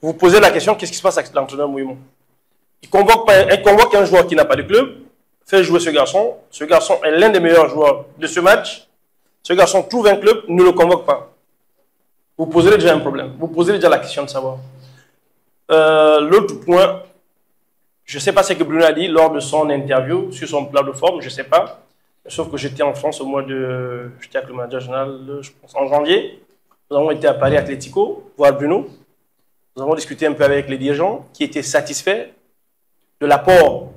Vous posez la question, qu'est-ce qui se passe avec l'entraîneur Mouimou? Il convoque un joueur qui n'a pas de club, fait jouer ce garçon. Ce garçon est l'un des meilleurs joueurs de ce match. Ce garçon trouve un club, ne le convoque pas. Vous poserez déjà un problème. Vous poserez déjà la question de savoir. L'autre point, je ne sais pas ce que Bruno a dit lors de son interview sur son plat de forme, je ne sais pas. Sauf que j'étais en France au mois de... J'étais avec le manager général, je pense, en janvier. Nous avons été à Paris Atlético, voir Bruno. Nous avons discuté un peu avec les dirigeants qui étaient satisfaits de l'apport.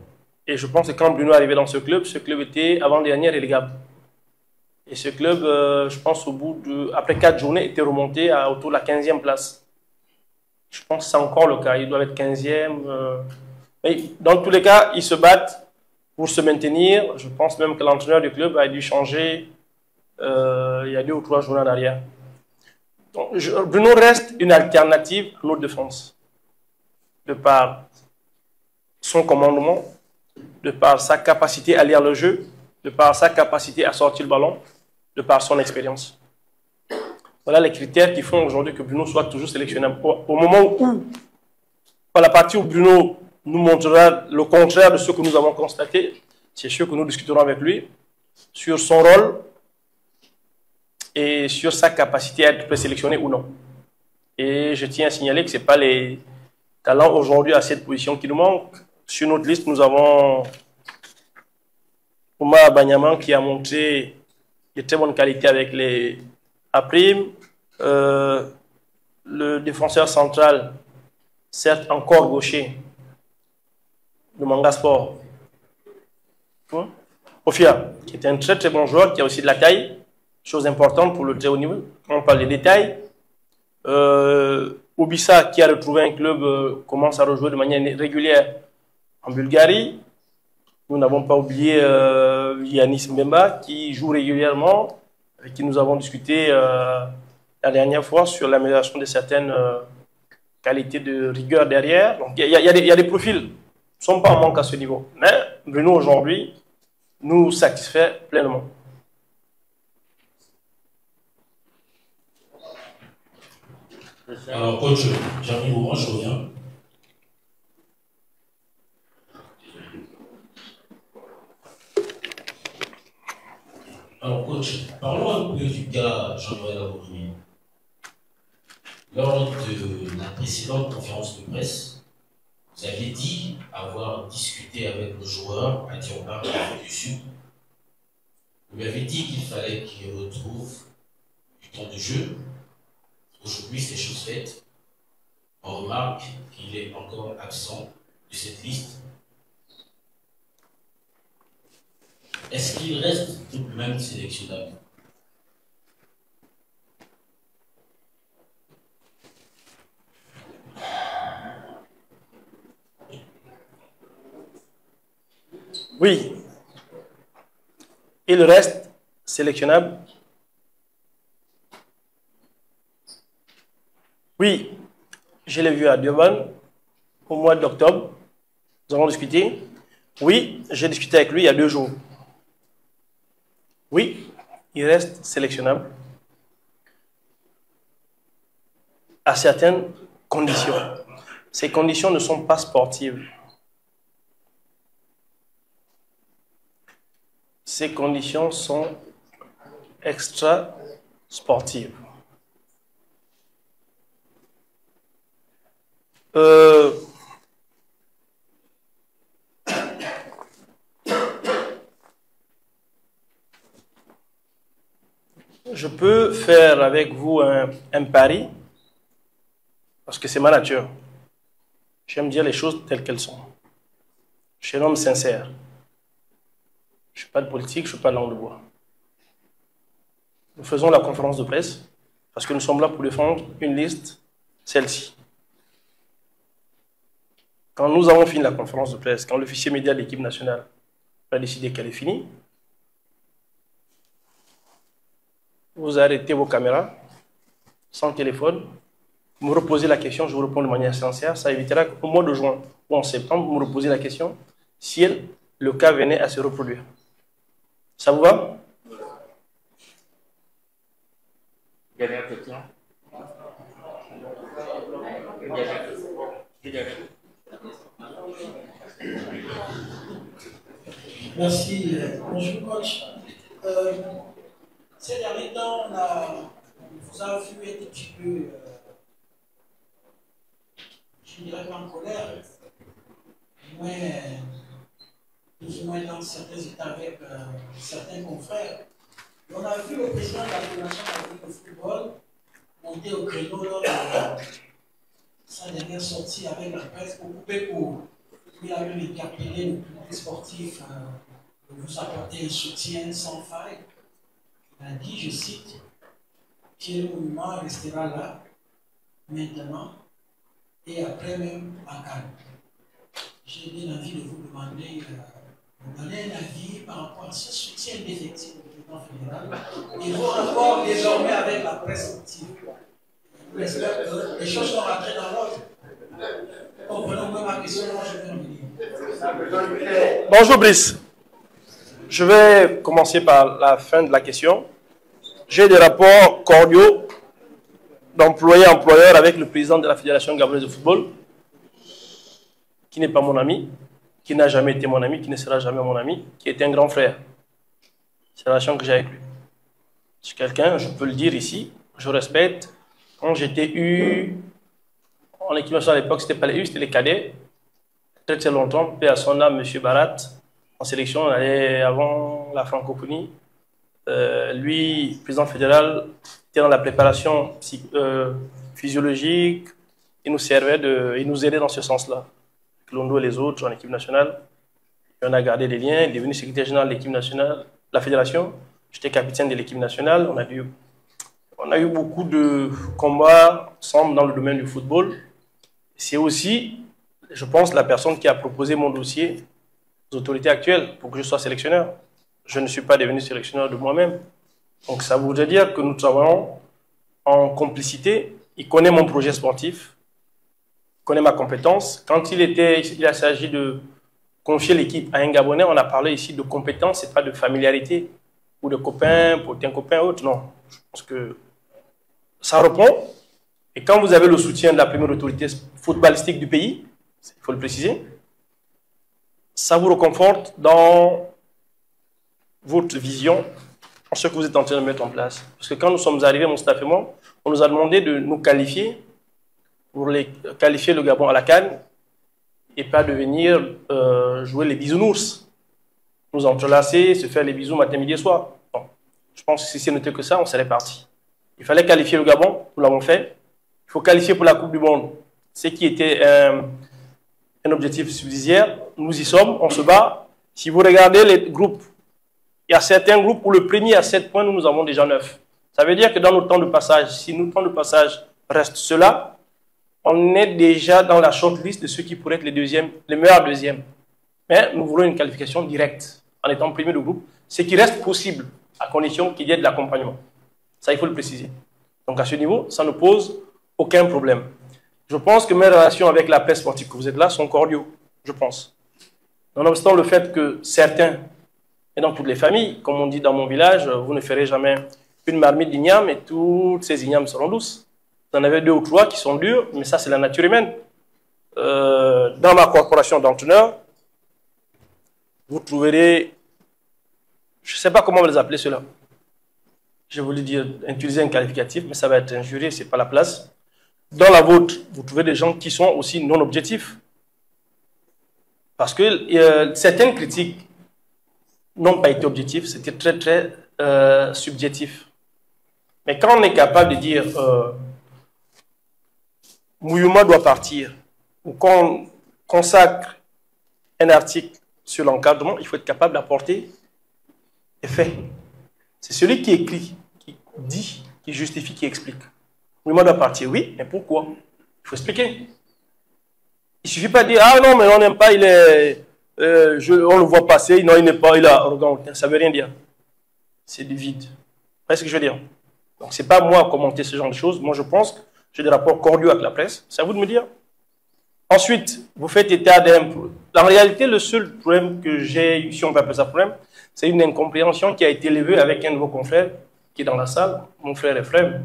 Et je pense que quand Bruno est arrivé dans ce club était avant-dernier relégable. Et ce club, je pense, après 4 journées, était remonté autour de la 15e place. Je pense que c'est encore le cas. Ils doivent être 15e. Mais dans tous les cas, ils se battent pour se maintenir. Je pense même que l'entraîneur du club a dû changer il y a 2 ou 3 journées en arrière. Donc, Bruno reste une alternative à notre défense. De par son commandement, de par sa capacité à lire le jeu, de par sa capacité à sortir le ballon, de par son expérience. Voilà les critères qui font aujourd'hui que Bruno soit toujours sélectionnable. Au moment où, à la partie où Bruno nous montrera le contraire de ce que nous avons constaté, c'est sûr que nous discuterons avec lui sur son rôle et sur sa capacité à être présélectionné ou non. Et je tiens à signaler que ce n'est pas les talents aujourd'hui à cette position qui nous manquent. Sur notre liste, nous avons Oumar Banyaman qui a montré de très bonnes qualités avec les A'. Le défenseur central, certes encore gaucher, de Manga Sport. Ofia, qui est un très très bon joueur, qui a aussi de la taille, chose importante pour le très haut niveau. On parle des détails. Obissa, qui a retrouvé un club, commence à rejouer de manière régulière en Bulgarie. Nous n'avons pas oublié Yanis Mbemba, qui joue régulièrement, avec qui nous avons discuté la dernière fois sur l'amélioration de certaines qualités de rigueur derrière. Donc il y a des profils, nous ne sommes pas en manque à ce niveau. Mais Bruno aujourd'hui nous satisfait pleinement. Alors coach, j'arrive au moment, je reviens. Alors coach, parlons un peu du cas Jean-Noël Aborini. Lors de la précédente conférence de presse, vous avez dit avoir discuté avec le joueur à Diombar du Sud. Vous lui avez dit qu'il fallait qu'il retrouve du temps de jeu. Aujourd'hui, c'est chose faite. On remarque qu'il est encore absent de cette liste. Est-ce qu'il reste tout de même sélectionnable? Oui. Il reste sélectionnable. Oui, je l'ai vu à Durban au mois d'octobre. Nous avons discuté. Oui, j'ai discuté avec lui il y a 2 jours. Oui, il reste sélectionnable à certaines conditions. Ces conditions ne sont pas sportives. Ces conditions sont extra-sportives. Je peux faire avec vous un pari, parce que c'est ma nature. J'aime dire les choses telles qu'elles sont. Je suis un homme sincère. Je ne suis pas de politique, je ne suis pas de langue de bois. Nous faisons la conférence de presse parce que nous sommes là pour défendre une liste, celle-ci. Quand nous avons fini la conférence de presse, quand l'officier média de l'équipe nationale a décidé qu'elle est finie, vous arrêtez vos caméras, sans téléphone, vous me reposez la question, je vous réponds de manière sincère. Ça évitera qu'au mois de juin ou en septembre, vous me reposez la question si le cas venait à se reproduire. Ça vous va? Dernière question. Merci. Bonjour coach. Ces derniers temps, on vous a vu être un petit peu, je ne dirais pas en colère, mais plus ou moins dans certains états avec certains confrères. On a vu le président de la Fédération de football monté au créneau dans sa dernière sortie avec la presse pour couper court. Il a même interpellé le public sportif de vous apporter un soutien sans faille. Il a dit, je cite, que le monument restera là, maintenant, et après même à Cannes. J'ai bien envie de vous demander, de donner un avis par rapport à ce soutien d'effectif du président fédéral et vos rapports désormais avec la presse sportive. J'espère que les choses sont rentrées dans l'ordre. Comprenons-moi ma question, moi je vais revenir. Bonjour Brice. Je vais commencer par la fin de la question. J'ai des rapports cordiaux d'employé-employeur avec le président de la Fédération gabonaise de football, qui n'est pas mon ami, qui n'a jamais été mon ami, qui ne sera jamais mon ami, qui est un grand frère. C'est la relation que j'ai avec lui. C'est quelqu'un, je peux le dire ici, je respecte. Quand j'étais U, en équipe nationale à l'époque, c'était pas les U, c'était les cadets. Très très longtemps, paix à son âme, M. Barat, en sélection, on allait avant la francophonie. Lui, président fédéral, était dans la préparation physiologique, il nous servait il nous aidait dans ce sens-là. Londo et les autres en équipe nationale. Et on a gardé des liens, il est devenu secrétaire général de l'équipe nationale, la fédération. J'étais capitaine de l'équipe nationale. On a eu beaucoup de combats ensemble dans le domaine du football. C'est aussi, je pense, la personne qui a proposé mon dossier aux autorités actuelles pour que je sois sélectionneur. Je ne suis pas devenu sélectionneur de moi-même. Donc ça voudrait dire que nous travaillons en complicité. Il connaît mon projet sportif, il connaît ma compétence. Quand il a s'agi de confier l'équipe à un Gabonais, on a parlé ici de compétence et pas de familiarité ou de copain, pour un copain ou autre. Non, je pense que ça répond. Et quand vous avez le soutien de la première autorité footballistique du pays, il faut le préciser, ça vous reconforte dans votre vision, en ce que vous êtes en train de mettre en place. Parce que quand nous sommes arrivés, mon staff et moi, on nous a demandé de nous qualifier pour qualifier le Gabon à la CAN et pas de venir jouer les bisounours, nous entrelacer, se faire les bisous matin, midi et soir. Bon, je pense que si c'est noté que ça, on serait parti. Il fallait qualifier le Gabon, nous l'avons fait. Il faut qualifier pour la Coupe du Monde, ce qui était un objectif subsidiaire. Nous y sommes, on se bat. Si vous regardez les groupes, il y a certains groupes où le premier a 7 points, nous avons déjà 9. Ça veut dire que dans notre temps de passage, si notre temps de passage reste cela, on est déjà dans la shortlist de ceux qui pourraient être les meilleurs deuxièmes. Mais nous voulons une qualification directe en étant premier de groupe, ce qui reste possible à condition qu'il y ait de l'accompagnement. Ça, il faut le préciser. Donc à ce niveau, ça ne pose aucun problème. Je pense que mes relations avec la presse sportive que vous êtes là sont cordiaux, je pense. Nonobstant le fait que certains, et dans toutes les familles, comme on dit dans mon village, vous ne ferez jamais une marmite d'igname et toutes ces ignames seront douces. Vous en avez 2 ou 3 qui sont durs, mais ça c'est la nature humaine. Dans ma corporation d'entraîneurs, vous trouverez, je ne sais pas comment vous les appeler ceux-là. Je voulais dire, utiliser un qualificatif, mais ça va être injurié, ce n'est pas la place. Dans la vôtre, vous trouvez des gens qui sont aussi non objectifs. Parce que certaines critiques n'ont pas été objectifs, c'était très très subjectif. Mais quand on est capable de dire Mouyouma doit partir, ou qu'on consacre un article sur l'encadrement, il faut être capable d'apporter des faits. C'est celui qui écrit, qui dit, qui justifie, qui explique. Mouyouma doit partir, oui, mais pourquoi? Il faut expliquer. Il ne suffit pas de dire, ah non, mais on n'aime pas, il est, on le voit passer, non, il n'est pas, il est arrogant. Ça ne veut rien dire. C'est du vide. Vous voyez ce que je veux dire? Donc, ce n'est pas moi à commenter ce genre de choses. Moi, je pense que j'ai des rapports cordiaux avec la presse. C'est à vous de me dire. Ensuite, vous faites état d'un... En réalité, le seul problème que j'ai eu, si on peut appeler ça problème, c'est une incompréhension qui a été levée avec un de vos confrères qui est dans la salle, mon frère Ephraim.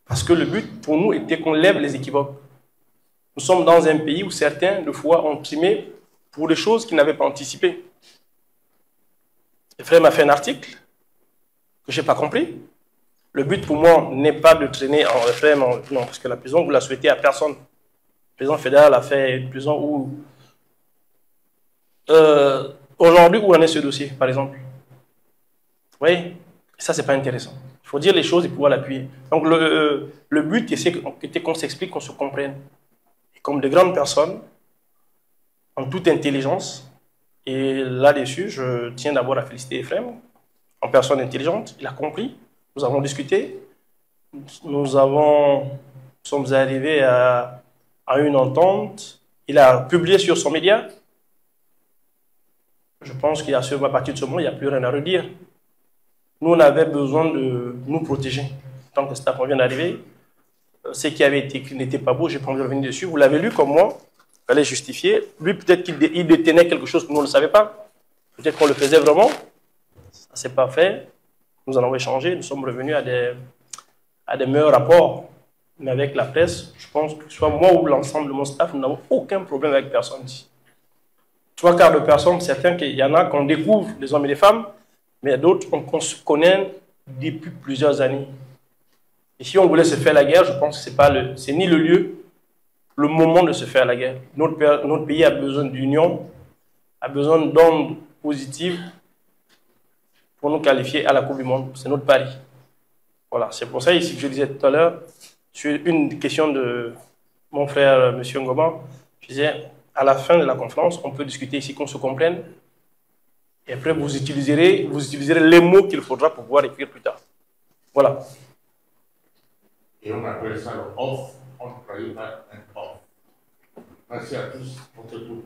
Parce que le but, pour nous, était qu'on lève les équivoques. Nous sommes dans un pays où certains, de fois, ont primé pour des choses qu'ils n'avaient pas anticipées. Ephraim a fait un article que je n'ai pas compris. Le but pour moi n'est pas de traîner en Ephraim, non, parce que la prison, vous la souhaitez à personne. Le président fédéral a fait une prison où... aujourd'hui, où en est ce dossier, par exemple? Oui, ça, c'est pas intéressant. Il faut dire les choses et pouvoir l'appuyer. Donc le but était qu'on s'explique, qu'on se comprenne. Et comme de grandes personnes, en toute intelligence, et là-dessus, je tiens d'abord à féliciter Ephraim, en personne intelligente, il a compris, nous avons discuté, nous sommes arrivés à une entente, il a publié sur son média. Je pense qu'à partir de ce moment, il n'y a plus rien à redire. Nous, on avait besoin de nous protéger. Tant que ça vient d'arriver, ce qui avait été écrit n'était pas beau, je n'ai pas envie de revenir dessus. Vous l'avez lu comme moi, il fallait justifier. Lui, peut-être qu'il détenait quelque chose que nous ne le savions pas. Peut-être qu'on le faisait vraiment. Ça ne s'est pas fait. Nous en avons échangé. Nous sommes revenus à des meilleurs rapports. Mais avec la presse, je pense que soit moi ou l'ensemble de mon staff, nous n'avons aucun problème avec personne ici. 3/4 de personnes, certains qu'il y en a qu'on découvre, des hommes et des femmes, mais d'autres qu'on se connaît depuis plusieurs années. Et si on voulait se faire la guerre, je pense que c'est ni le lieu, le moment de se faire la guerre. Notre pays a besoin d'union, a besoin d'ondes positives pour nous qualifier à la Coupe du Monde. C'est notre pari. Voilà, c'est pour ça ici que je disais tout à l'heure, sur une question de mon frère M. Ngoma, je disais, à la fin de la conférence, on peut discuter ici, qu'on se comprenne, et après vous utiliserez les mots qu'il faudra pour pouvoir écrire plus tard. Voilà. Et on appelle ça le off, on ne travaille pas un off. Merci à tous pour ce tour.